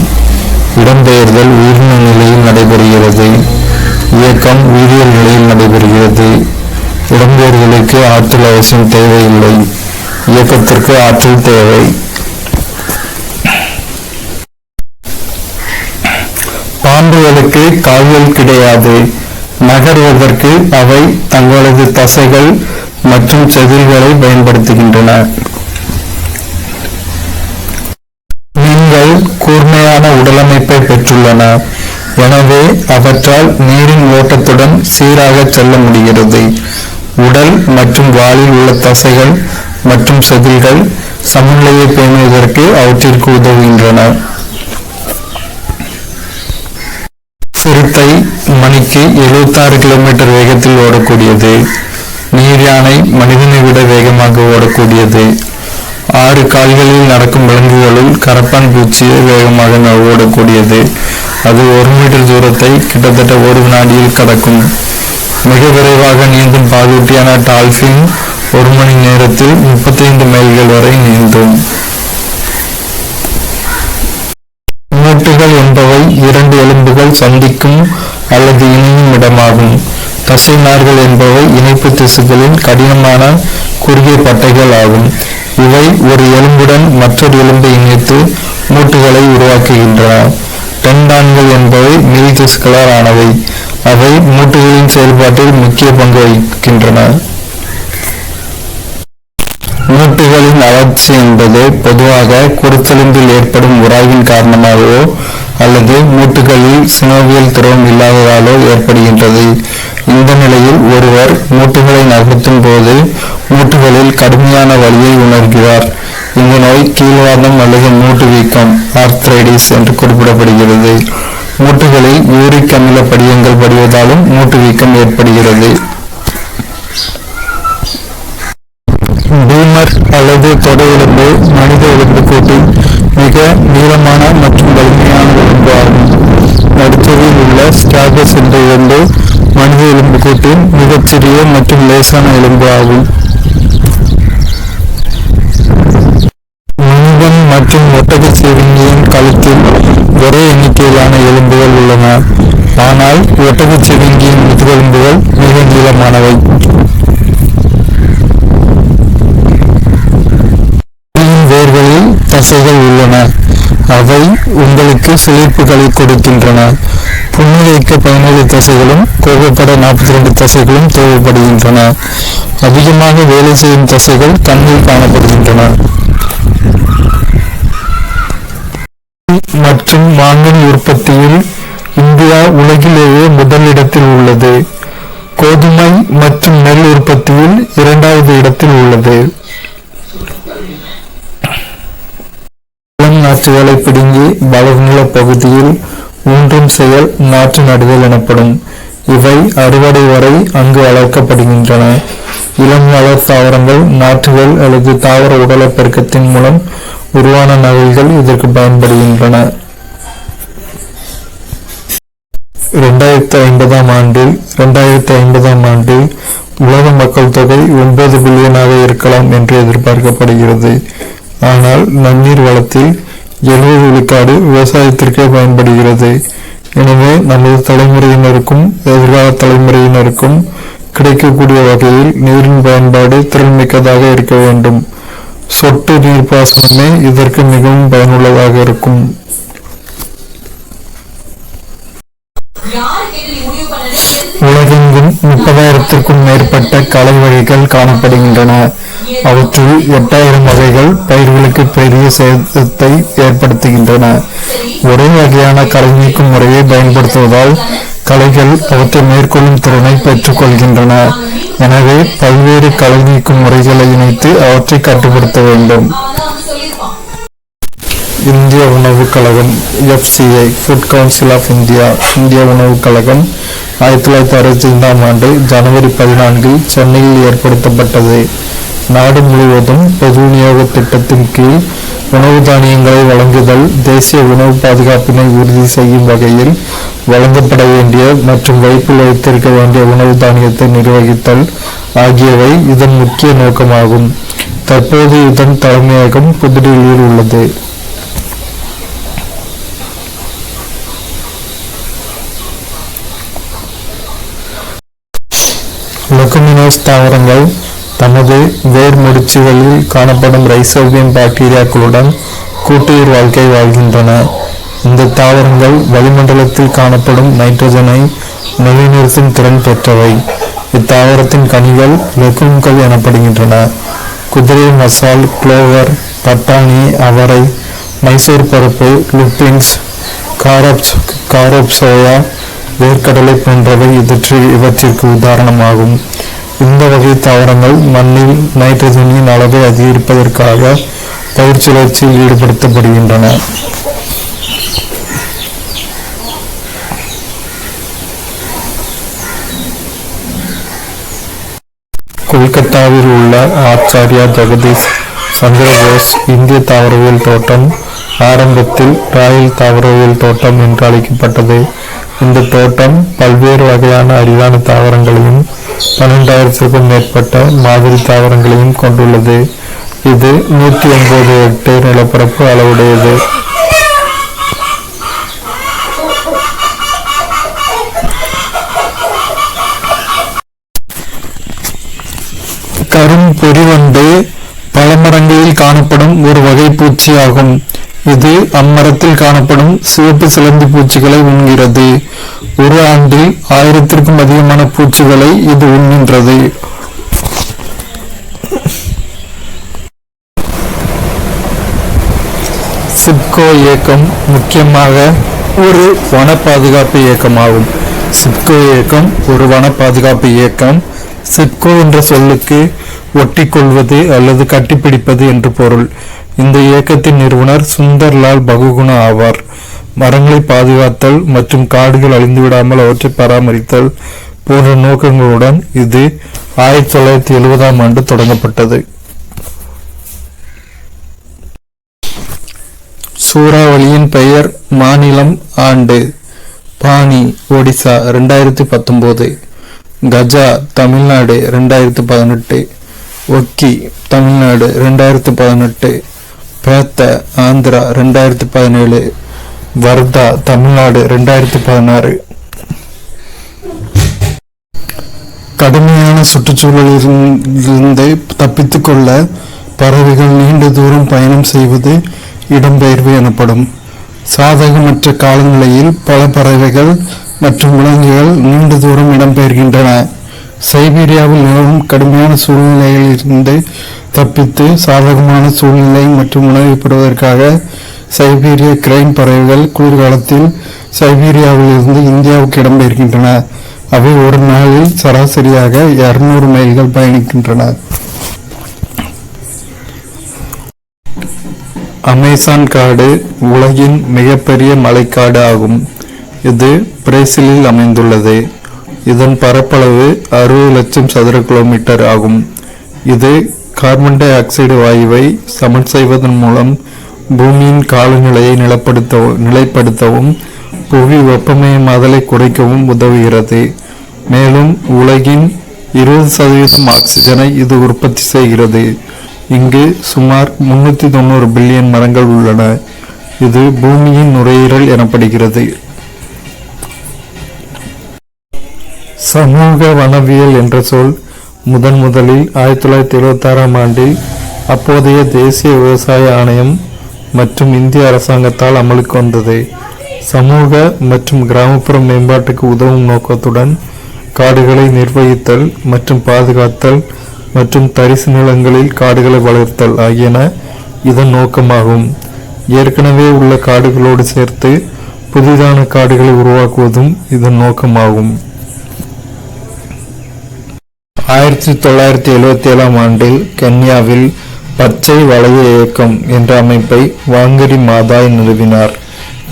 இடம்பெயர்தல் உயிரின நிலையில் நடைபெறுகிறது. இயக்கம் உயிரியல் நிலையில் நடைபெறுகிறது. இடம்பெயர்தலுக்கு ஆற்றல் அவசியம் தேவையில்லை. இயக்கத்திற்கு ஆற்றல் தேவை. பாம்புகளுக்கு கால்கள் கிடையாது. நகர்வதற்கு அவை தங்களது தசைகள் மற்றும் செதில்களை பயன்படுத்துகின்றன. மீன்கள் கூர்மையான உடலமைப்பை பெற்றுள்ளன. எனவே அவற்றால் நீரின் ஓட்டத்துடன் சீராக செல்ல முடிகிறது. உடல் மற்றும் வாலில் உள்ள தசைகள் மற்றும் செதில்கள் சமநிலையை பேணுவதற்கு அவற்றிற்கு உதவுகின்றன. சிறுத்தை மணிக்கு 76 கிலோமீட்டர் வேகத்தில் ஓடக்கூடியது. நீர் யானை மனிதனை விட வேகமாக ஓடக்கூடியது. 6 கால்களில் நடக்கும் விலங்குகளுள் கரப்பான் பூச்சியை வேகமாக ஓடக்கூடியது. அது 1 மீட்டர் தூரத்தை கிட்டத்தட்ட 1 வினாடியில் கடக்கும். மிக விரைவாக நீந்தும் பாலூட்டியான டால்பின் 1 மணி நேரத்தில் 35 மைல்கள் வரை நீந்தும். மூட்டுகள் என்பவை 2 எலும்புகள் சந்திக்கும் அல்லது இணையும் இடமாகும். தசை நார்கள் என்பவை இணைப்பு திசுக்களின் கடினமான குறுகிய பட்டைகள் ஆகும். இவை ஒரு எலும்புடன் மற்றொரு எலும்பை இணைத்து மூட்டுகளை உருவாக்குகின்றன. டெண்டான்கள் என்பவை மீள் திசுக்களால் ஆனவை. அவை மூட்டுகளின் செயல்பாட்டில் முக்கிய பங்கு வகிக்கின்றன. மூட்டுகளின் அழற்சி என்பது பொதுவாக குருத்தெலும்பில் ஏற்படும் உராய்வின் காரணமாகவோ அல்லது மூட்டுகளில் சினோவியல் திரவம் இல்லாததாலோ ஏற்படுகின்றது. இந்த நிலையில் ஒருவர் மூட்டுகளை நகர்த்தும் போது மூட்டுகளில் கடுமையான வலியை உணர்கிறார். இந்த நோய் கீழ்வாதம் அல்லது மூட்டு வீக்கம் ஆர்த்ரைடிஸ் என்று குறிப்பிடப்படுகிறது. மூட்டுகளில் யூரிக் அமில படிகங்கள் படிவதாலும் மூட்டு வீக்கம் ஏற்படுகிறது. பீமர் அல்லது தொடை எலும்பு மனித எலும்பு கூட்டின் மிக நீளமான மற்றும் வலிமையான எலும்பு ஆகும். நடுத்தரில் உள்ள ஸ்டாகஸ் என்ற எலும்பு மனித எலும்பு கூட்டின் மிகச்சிறிய மற்றும் லேசான எலும்பு ஆகும். மனிதன் மற்றும் ஒட்டக சிவிங்கியின் கழுத்தில் ஒரே எண்ணிக்கையிலான எலும்புகள் உள்ளன. ஆனால் ஒட்டக சிவிங்கியின் முதுகெலும்புகள் மிக நீளமானவை. தசைகள் உள்ளன. அவை உங்களுக்கு சிலிர்ப்புகளை கொடுக்கின்றன. புன்னகைக்க 17 தசைகளும் கோபப்பட 42 தசைகளும் தேவைப்படுகின்றன. அதிகமாக வேலை செய்யும் தசைகள் கண்ணில் காணப்படுகின்றன. மற்றும் மாங்கனி உற்பத்தியில் இந்தியா உலகிலேயே முதலிடத்தில் உள்ளது. கோதுமை மற்றும் நெல் உற்பத்தியில் 2வது இடத்தில் உள்ளது. நாற்றுகளை பிடுங்கி வளர்நில பகுதியில் ஊன்றும் செயல் நாற்று நடுதல் எனப்படும். இவை அறுவடை வரை அங்கு வளர்க்கப்படுகின்றன. இளம் வளர் தாவரங்கள், நாற்றுகள் அல்லது தாவர உடல பெருக்கத்தின் மூலம் உருவான நகல்கள் இதற்கு பயன்படுகின்றன. 2050ஆம் ஆண்டில் உலக மக்கள் தொகை 9 பில்லியனாக இருக்கலாம் என்று எதிர்பார்க்கப்படுகிறது. ஆனால் நன்னீர் வளத்தில் 70 விழுக்காடு விவசாயத்திற்கே பயன்படுகிறது. எனவே நமது தலைமுறையினருக்கும் எதிர்கால தலைமுறையினருக்கும் கிடைக்கக்கூடிய வகையில் நீரின் பயன்பாடு திறன்மிக்கதாக இருக்க வேண்டும். சொட்டு நீர்ப்பாசனமே இதற்கு மிகவும் பயனுள்ளதாக இருக்கும். உலகெங்கும் 30,000க்கும் மேற்பட்ட களை வகைகள் காணப்படுகின்றன. அவற்றுள் 8,000 வகைகள் பயிர்களுக்கு பெரிய சேதத்தை ஏற்படுத்துகின்றன. ஒரே வகையான களை நீக்கும் முறையை பயன்படுத்துவதால் களைகள் அவற்றை மேற்கொள்ளும் திறனை பெற்றுக் கொள்கின்றன. எனவே பல்வேறு களை நீக்கும் முறைகளை இணைத்து அவற்றை கட்டுப்படுத்த வேண்டும். இந்திய உணவுக் கழகம் FCI food council of India இந்திய உணவுக் கழகம் 1965ஆம் ஆண்டு ஜனவரி 14 சென்னையில் ஏற்படுத்தப்பட்டது. நாடு முழுவதும் பொது விநியோக திட்டத்தின் கீழ் உணவு தானியங்களை வழங்குதல், தேசிய உணவு பாதுகாப்பினை உறுதி செய்யும் வகையில் வழங்கப்பட வேண்டிய மற்றும் வைப்பில் வைத்திருக்க வேண்டிய உணவு தானியத்தை நிர்வகித்தல் ஆகியவை இதன் முக்கிய நோக்கமாகும். தற்போது இதன் தலைமையகம் புதுடில்லியில் உள்ளது. லெகுமினோஸ் தாவரங்கள் தமது வேர் முடிச்சுகளில் காணப்படும் ரைசோபியம் பாக்டீரியாக்களுடன் கூட்டுயிர் வாழ்க்கை வாழ்கின்றன. இந்த தாவரங்கள் வளிமண்டலத்தில் காணப்படும் நைட்ரஜனை நிலைநிறுத்தும் திறன் பெற்றவை. இத்தாவரத்தின் கனிகள் லெகும்கள் எனப்படுகின்றன. குதிரை மசால், குளோவர், பட்டாணி, அவரை, மைசூர் பருப்பு, லுப்பின்ஸ், காரோப் சோயா, வேர்க்கடலை போன்றவை இவற்றிற்கு உதாரணமாகும். இந்த வகை தாவரங்கள் மண்ணில் நைட்ரஜனின் அளவை அதிகரிப்பதற்காக பயிர் சுழற்சியில் ஈடுபடுத்தப்படுகின்றன. கொல்கத்தாவில் உள்ள ஆச்சாரியா ஜெகதீஷ் சந்திர போஸ் இந்திய தாவரவியல் தோட்டம் ஆரம்பத்தில் ராயல் தாவரவியல் தோட்டம் என்று அழைக்கப்பட்டது. இந்த தோட்டம் பல்வேறு வகையான அரிதான தாவரங்களையும் 12,000க்கும் மேற்பட்ட மாதிரி தாவரங்களையும் கொண்டுள்ளது. இது 109 ஹெக்டேர் நிலப்பரப்பு அளவுடையது. கரும் பொறிவண்டு பல மரங்களில் காணப்படும் ஒரு வகை பூச்சி ஆகும். இது அம்மரத்தில் காணப்படும் சிவப்பு சிலந்தி பூச்சிகளை உண்கிறது. ஒரு ஆண்டில் 1000க்கும் அதிகமான பூச்சிகளை இது உண்கின்றது. சிப்கோ இயக்கம் முக்கியமாக ஒரு வன பாதுகாப்பு இயக்கமாகும். சிப்கோ இயக்கம் ஒரு வன பாதுகாப்பு இயக்கம். சிப்கோ என்ற சொல்லுக்கு ஒட்டிக்கொள்வது அல்லது கட்டிப்பிடிப்பது என்று பொருள். இந்த இயக்கத்தின் நிறுவனர் சுந்தர்லால் பகுகுணா ஆவார். மரங்களை பாதுகாத்தல் மற்றும் காடுகள் அழிந்துவிடாமல் அவற்றை பராமரித்தல் போன்ற நோக்கங்களுடன் இது 1970ஆம் ஆண்டு தொடங்கப்பட்டது. சூறாவளியின் பெயர், மாநிலம், ஆண்டு. பானி ஒடிசா 2019, கஜா தமிழ்நாடு 2018, ஒக்கி தமிழ்நாடு 2018, பேத்த ஆந்திரா 2017, வர்தா தமிழ்நாடு 2016. கடுமையான சுற்றுச்சூழலிலிருந்து தப்பித்துக் கொள்ள பறவைகள் நீண்ட தூரம் பயணம் செய்வது இடம்பெயர்வு எனப்படும். சாதகமற்ற காலநிலையில் பல பறவைகள் மற்றும் விலங்குகள் நீண்ட தூரம் இடம்பெயர்கின்றன. சைபீரியாவில் நிலவும் கடுமையான சூழ்நிலைகளில் இருந்து தப்பித்து சாதகமான சூழ்நிலை மற்றும் உணவை பெறுவதற்காக சைபீரிய கிரைன் பறவைகள் குளிர்காலத்தில் சைபீரியாவில் இருந்து இந்தியாவுக்கு இடம்பெயர்கின்றன. அவை ஒரு நாளில் சராசரியாக 200 மைல்கள் பயணிக்கின்றன. அமேசான் காடு உலகின் மிகப்பெரிய மழைக்காடு ஆகும். இது பிரேசிலில் அமைந்துள்ளது. இதன் பரப்பளவு 60 லட்சம் சதுர கிலோமீட்டர் ஆகும். இது கார்பன் டை ஆக்சைடு வாயுவை சமன் செய்வதன் மூலம் பூமியின் காலநிலையை நிலைப்படுத்தவும் புவி வெப்பமயமாதலை குறைக்கவும் உதவுகிறது. மேலும் உலகின் 20% ஆக்சிஜனை இது உற்பத்தி செய்கிறது. இங்கு சுமார் 390 பில்லியன் மரங்கள் உள்ளன. இது பூமியின் நுரையீரல் எனப்படுகிறது. சமூக வனவியல் என்ற சொல் முதலில் 1976ஆம் ஆண்டில் அப்போதைய தேசிய விவசாய ஆணையம் மற்றும் இந்திய அரசாங்கத்தால் அமலுக்கு வந்தது. சமூக மற்றும் கிராமப்புற மேம்பாட்டுக்கு உதவும் நோக்கத்துடன் காடுகளை நிர்வகித்தல் மற்றும் பாதுகாத்தல் மற்றும் தரிசு நிலங்களில் காடுகளை வளர்த்தல் ஆகியன இதன் நோக்கமாகும். ஏற்கனவே உள்ள காடுகளோடு சேர்த்து புதிதான காடுகளை உருவாக்குவதும் இதன் நோக்கமாகும். 1977ஆம் ஆண்டில் கென்யாவில் பச்சை வளைய இயக்கம் என்ற அமைப்பை வாங்கரி மாதாய் நிறுவினார்.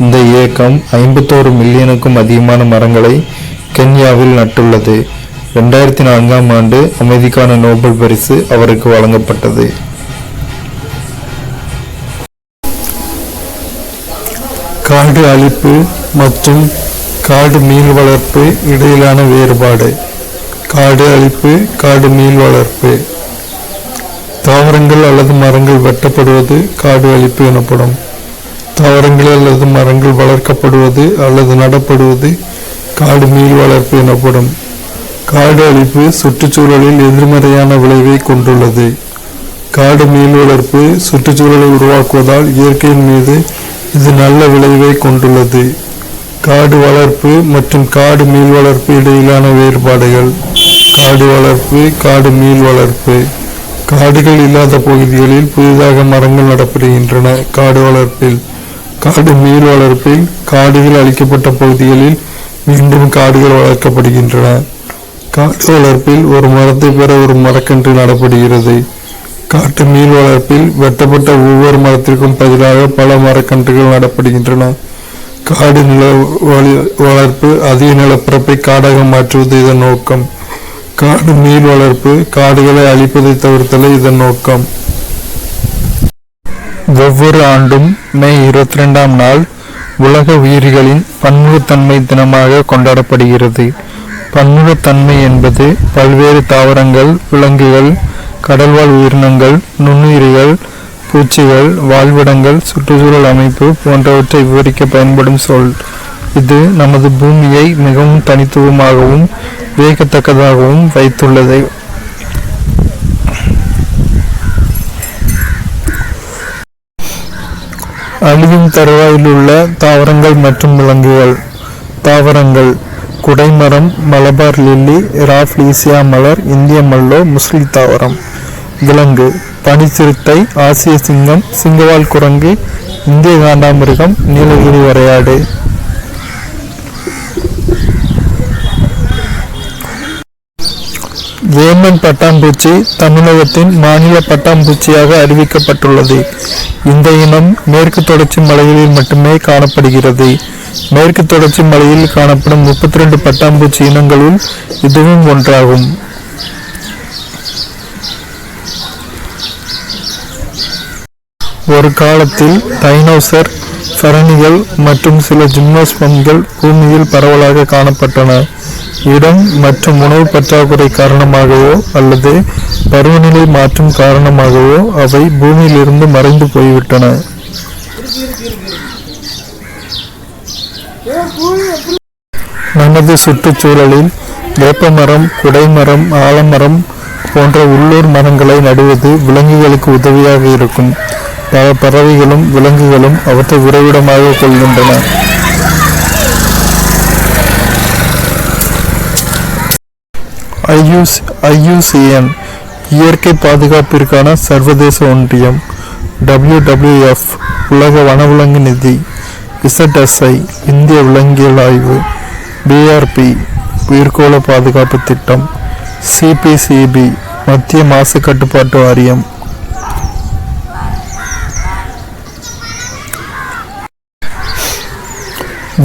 இந்த இயக்கம் 51 மில்லியனுக்கும் அதிகமான மரங்களை கென்யாவில் நட்டுள்ளது. 2004ஆம் ஆண்டு அமைதிக்கான நோபல் பரிசு அவருக்கு வழங்கப்பட்டது. காடு அழிப்பு மற்றும் காடு மீள் வளர்ப்பு இடையிலான வேறுபாடு. காடு அழிப்பு, காடு மீள் வளர்ப்பு. தாவரங்கள் அல்லது மரங்கள் வெட்டப்படுவது காடு அழிப்பு எனப்படும். தாவரங்கள் அல்லது மரங்கள் வளர்க்கப்படுவது அல்லது நடப்படுவது காடு மீள் வளர்ப்பு எனப்படும். காடு அழிப்பு சுற்றுச்சூழலில் எதிர்மறையான விளைவை கொண்டுள்ளது. காடு மீள் வளர்ப்பு சுற்றுச்சூழலை உருவாக்குவதால் இயற்கையின் மீது இது நல்ல விளைவை கொண்டுள்ளது. காடு வளர்ப்பு மற்றும் காடு மீள் வளர்ப்பு இடையிலான வேறுபாடுகள். காடு வளர்ப்பு, காடு மீள் வளர்ப்பு. காடுகள் இல்லாத பகுதிகளில் புதிதாக மரங்கள் நடப்படுகின்றன. காடு வளர்ப்பில். காடு மீள் வளர்ப்பில் காடுகள் அழிக்கப்பட்ட பகுதிகளில் மீண்டும் காடுகள் வளர்க்கப்படுகின்றன. காடு வளர்ப்பில் ஒரு மரத்தை பெற ஒரு மரக்கன்று நடப்படுகிறது. காட்டு மீள் வளர்ப்பில் வெட்டப்பட்ட ஒவ்வொரு மரத்திற்கும் பதிலாக பல மரக்கன்றுகள் நடப்படுகின்றன. காடு நில வளர்ப்பு அதிக நிலப்பரப்பை காடாக மாற்றுவது இதன் நோக்கம். காடு மீள் வளர்ப்பு காடுகளை அழிப்பதை தவிர்த்தலே இதன் நோக்கம். ஒவ்வொரு ஆண்டும் மே 22ஆம் நாள் உலக உயிரிகளின் பன்முகத்தன்மை தினமாக கொண்டாடப்படுகிறது. பன்முகத்தன்மை என்பது பல்வேறு தாவரங்கள், விலங்குகள், கடல்வாழ் உயிரினங்கள், நுண்ணுயிரிகள், பூச்சிகள், வாழ்விடங்கள், சுற்றுச்சூழல் அமைப்பு போன்றவற்றை விவரிக்க பயன்படும் சொல். இது நமது பூமியை மிகவும் தனித்துவமாகவும் வியக்கத்தக்கதாகவும் வைத்துள்ளது. அழியும் தருவாயில் உள்ள தாவரங்கள் மற்றும் விலங்குகள். தாவரங்கள்: குடைமரம், மலபார் லில்லி, ராஃப்லீசியா மலர், இந்திய மல்லோ, முஸ்லி தாவரம். விலங்கு: பனிச்சிறுத்தை, ஆசிய சிங்கம், சிங்கவால் குரங்கு, இந்திய காண்டாமிருகம், நீலகிரி வரையாடு. ஏமன் பட்டாம்பூச்சி தமிழகத்தின் மாநில பட்டாம்பூச்சியாக அறிவிக்கப்பட்டுள்ளது. இந்த இனம் மேற்கு தொடர்ச்சி மலைகளில் மட்டுமே காணப்படுகிறது. மேற்கு தொடர்ச்சி மலையில் காணப்படும் 32 பட்டாம்பூச்சி இனங்களுள் இதுவும் ஒன்றாகும். ஒரு காலத்தில் டைனோசர், ஃபெரணிகள் மற்றும் சில ஜிம்னோஸ்பம்கள் பூமியில் பரவலாக காணப்பட்டன. இடம் மற்றும் உணவு பற்றாக்குறை காரணமாகவோ அல்லது பருவநிலை மாற்றம் காரணமாகவோ அவை பூமியிலிருந்து மறைந்து போய்விட்டன. நமது சுற்றுச்சூழலில் வேப்பமரம், குடைமரம், ஆலமரம் போன்ற உள்ளூர் மரங்களை நடுவது விலங்குகளுக்கு உதவியாக இருக்கும். பல பறவைகளும் விலங்குகளும் அவற்றை உறைவிடமாக கொள்கின்றன. IUCN இயற்கை பாதுகாப்பிற்கான சர்வதேச ஒன்றியம், WWF உலக வனவிலங்கு நிதி, ZSI இந்திய விலங்கியல் ஆய்வு, BRP உயிர்கோள பாதுகாப்பு திட்டம், CPCB மத்திய மாசு கட்டுப்பாட்டு வாரியம்.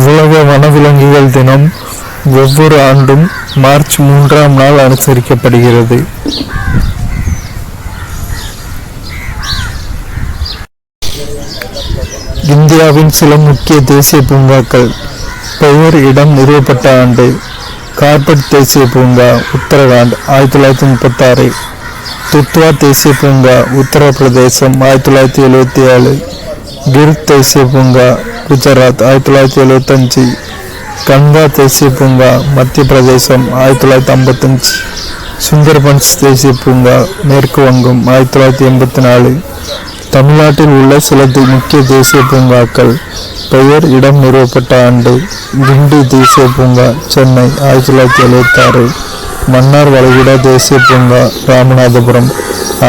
உலக வனவிலங்குகள் தினம் ஒவ்வொரு ஆண்டும் மார்ச் 3ஆம் நாள் அனுசரிக்கப்படுகிறது. இந்தியாவின் சில முக்கிய தேசிய பூங்காக்கள். பெயர், இடம், நிறுவப்பட்ட ஆண்டு. கார்பெட் தேசிய பூங்கா, உத்தரகாண்ட், 1936. துத்வா தேசிய பூங்கா, உத்தரப்பிரதேசம், 1977. கிர் தேசிய பூங்கா, குஜராத், 1975. கங்கா தேசிய பூங்கா, மத்திய பிரதேசம், 1955. சுந்தர்பன்ஸ் தேசிய பூங்கா, மேற்கு வங்கம், 1984. தமிழ்நாட்டில் உள்ள சில முக்கிய தேசிய பூங்காக்கள். பெயர், இடம், நிறுவப்பட்ட ஆண்டு. கிண்டி தேசிய பூங்கா, சென்னை, 1976. மன்னார் வளைகுடா தேசிய பூங்கா, ராமநாதபுரம்,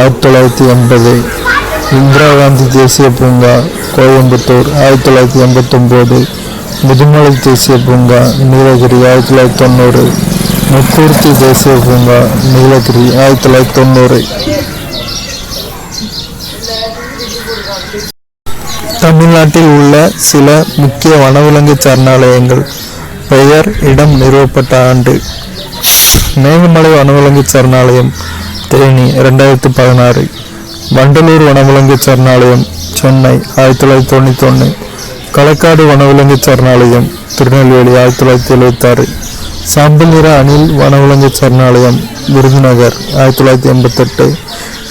1980. இந்திரா காந்தி தேசிய பூங்கா, கோயம்புத்தூர், 1989. முதுமலை தேசிய பூங்கா, நீலகிரி, 1990. முக்கூர்த்தி தேசிய பூங்கா, நீலகிரி, 1990. தமிழ்நாட்டில் உள்ள சில முக்கிய வனவிலங்கு சரணாலயங்கள். பெயர், இடம், நிறுவப்பட்ட ஆண்டு. மேகமலை வனவிலங்கு சரணாலயம், தேனி, 2016. வண்டலூர் வனவிலங்கு சரணாலயம், சென்னை, 1991. களக்காடு வனவிலங்கு சரணாலயம், திருநெல்வேலி, 1976. சாம்பல் நிற அணில் வனவிலங்கு சரணாலயம், விருதுநகர், 1988.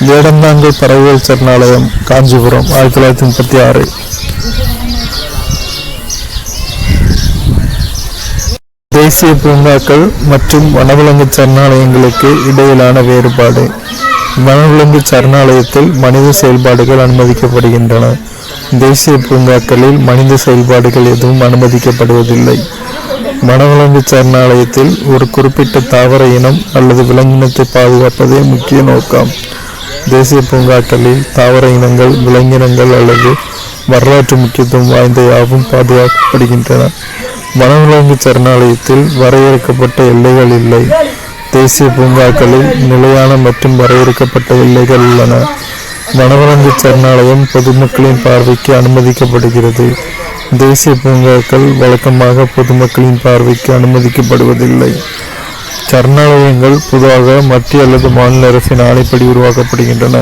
வேடந்தாங்கல் பறவைகள் சரணாலயம், காஞ்சிபுரம், 1936. தேசிய பூங்காக்கள் மற்றும் வனவிலங்கு சரணாலயங்களுக்கு இடையிலான வேறுபாடு. வனவிலங்கு சரணாலயத்தில் மனித செயல்பாடுகள் அனுமதிக்கப்படுகின்றன. தேசிய பூங்காக்களில் மனித செயல்பாடுகள் எதுவும் அனுமதிக்கப்படுவதில்லை. வனவிலங்கு சரணாலயத்தில் ஒரு குறிப்பிட்ட தாவர இனம் அல்லது விலங்கினத்தை பாதுகாப்பதே முக்கிய நோக்கம். தேசிய பூங்காக்களில் தாவர இனங்கள், விலங்கினங்கள் அல்லது வரலாற்று முக்கியத்துவம் வாய்ந்த யாவும் பாதுகாக்கப்படுகின்றன. வனவிலங்கு சரணாலயத்தில் வரையறுக்கப்பட்ட எல்லைகள் இல்லை. தேசிய பூங்காக்களில் நிலையான மற்றும் வரையறுக்கப்பட்ட எல்லைகள் உள்ளன. வனவிலங்கு சரணாலயம் பொதுமக்களின் பார்வைக்கு அனுமதிக்கப்படுகிறது. தேசிய பூங்காக்கள் வழக்கமாக பொதுமக்களின் பார்வைக்கு அனுமதிக்கப்படுவதில்லை. சரணாலயங்கள் பொதுவாக மத்திய அல்லது மாநில அரசின் ஆணைப்படி உருவாக்கப்படுகின்றன.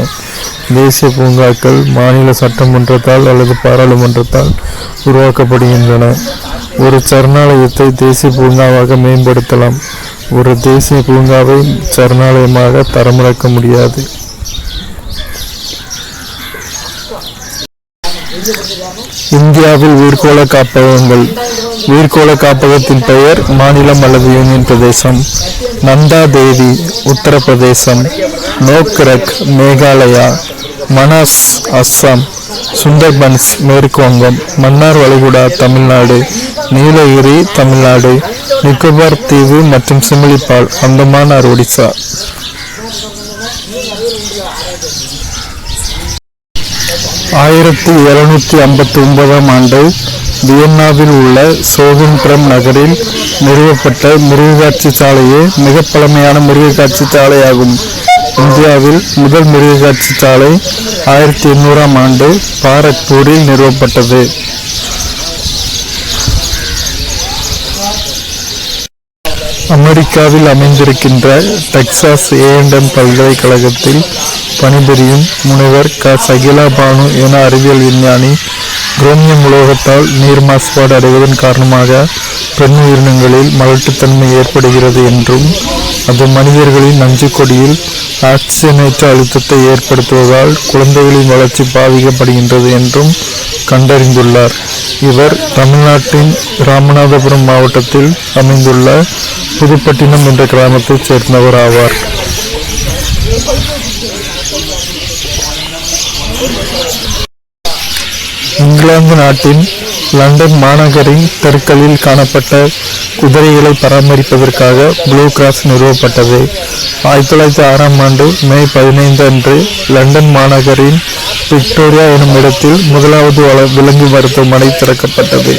தேசிய பூங்காக்கள் மாநில சட்டமன்றத்தால் அல்லது பாராளுமன்றத்தால் உருவாக்கப்படுகின்றன. ஒரு சரணாலயத்தை தேசிய பூங்காவாக மேம்படுத்தலாம். ஒரு தேசிய பூங்காவை சரணாலயமாக தரமிறக்க முடியாது. இந்தியாவில் உயிர்கோள காப்பகங்கள். உயிர்கோள காப்பகத்தின் பெயர், மாநிலம் அல்லது யூனியன் பிரதேசம். நந்தா தேவி, உத்தரப்பிரதேசம். நோக்ரக், மேகாலயா. மனாஸ், அஸ்ஸாம். சுந்தர்பன்ஸ், மேற்கு வங்கம். மன்னார் வளைகுடா, தமிழ்நாடு. நீலகிரி, தமிழ்நாடு. நிக்கோபார் தீவு மற்றும் சிமிலிபால், அந்தமான், ஒடிசா. ஆயிரத்தி 1759 ஆண்டு வியன்னாவில் உள்ள சோவின்புரம் நகரில் நிறுவப்பட்ட மிருகக்காட்சி சாலையே மிக பழமையான மிருகக்காட்சி சாலையாகும். இந்தியாவில் முதல் மிருகக்காட்சி சாலை 1800 ஆண்டு பாரக்பூரில் நிறுவப்பட்டது. அமெரிக்காவில் அமைந்திருக்கின்ற டெக்சாஸ் A&M பல்கலைக்கழகத்தில் பணிபுரியும் முனைவர் சகிலா பானு என அறிவியல் விஞ்ஞானி, குரோமியம் உலோகத்தால் நீர் மாசுபாடு அடைவதன் காரணமாக பெண் உயிரினங்களில் மலட்டுத்தன்மை ஏற்படுகிறது என்றும், அது மனிதர்களின் நஞ்சுக்கொடியில் ஆக்சிஜனேற்ற அழுத்தத்தை ஏற்படுத்துவதால் குழந்தைகளின் வளர்ச்சி பாதிக்கப்படுகின்றது என்றும் கண்டறிந்துள்ளார். இவர் தமிழ்நாட்டின் ராமநாதபுரம் மாவட்டத்தில் அமைந்துள்ள புதுப்பட்டினம் என்ற கிராமத்தைச் சேர்ந்தவர் ஆவார். இங்கிலாந்து நாட்டின் லண்டன் மாநகரின் தெருக்களில் காணப்பட்ட குதிரைகளை பராமரிப்பதற்காக ப்ளூ கிராஸ் நிறுவப்பட்டது. 1906 மே 15 அன்று லண்டன் மாநகரின் விக்டோரியா எனும் இடத்தில் முதலாவது விலங்கு மருத்துவமனை திறக்கப்பட்டது.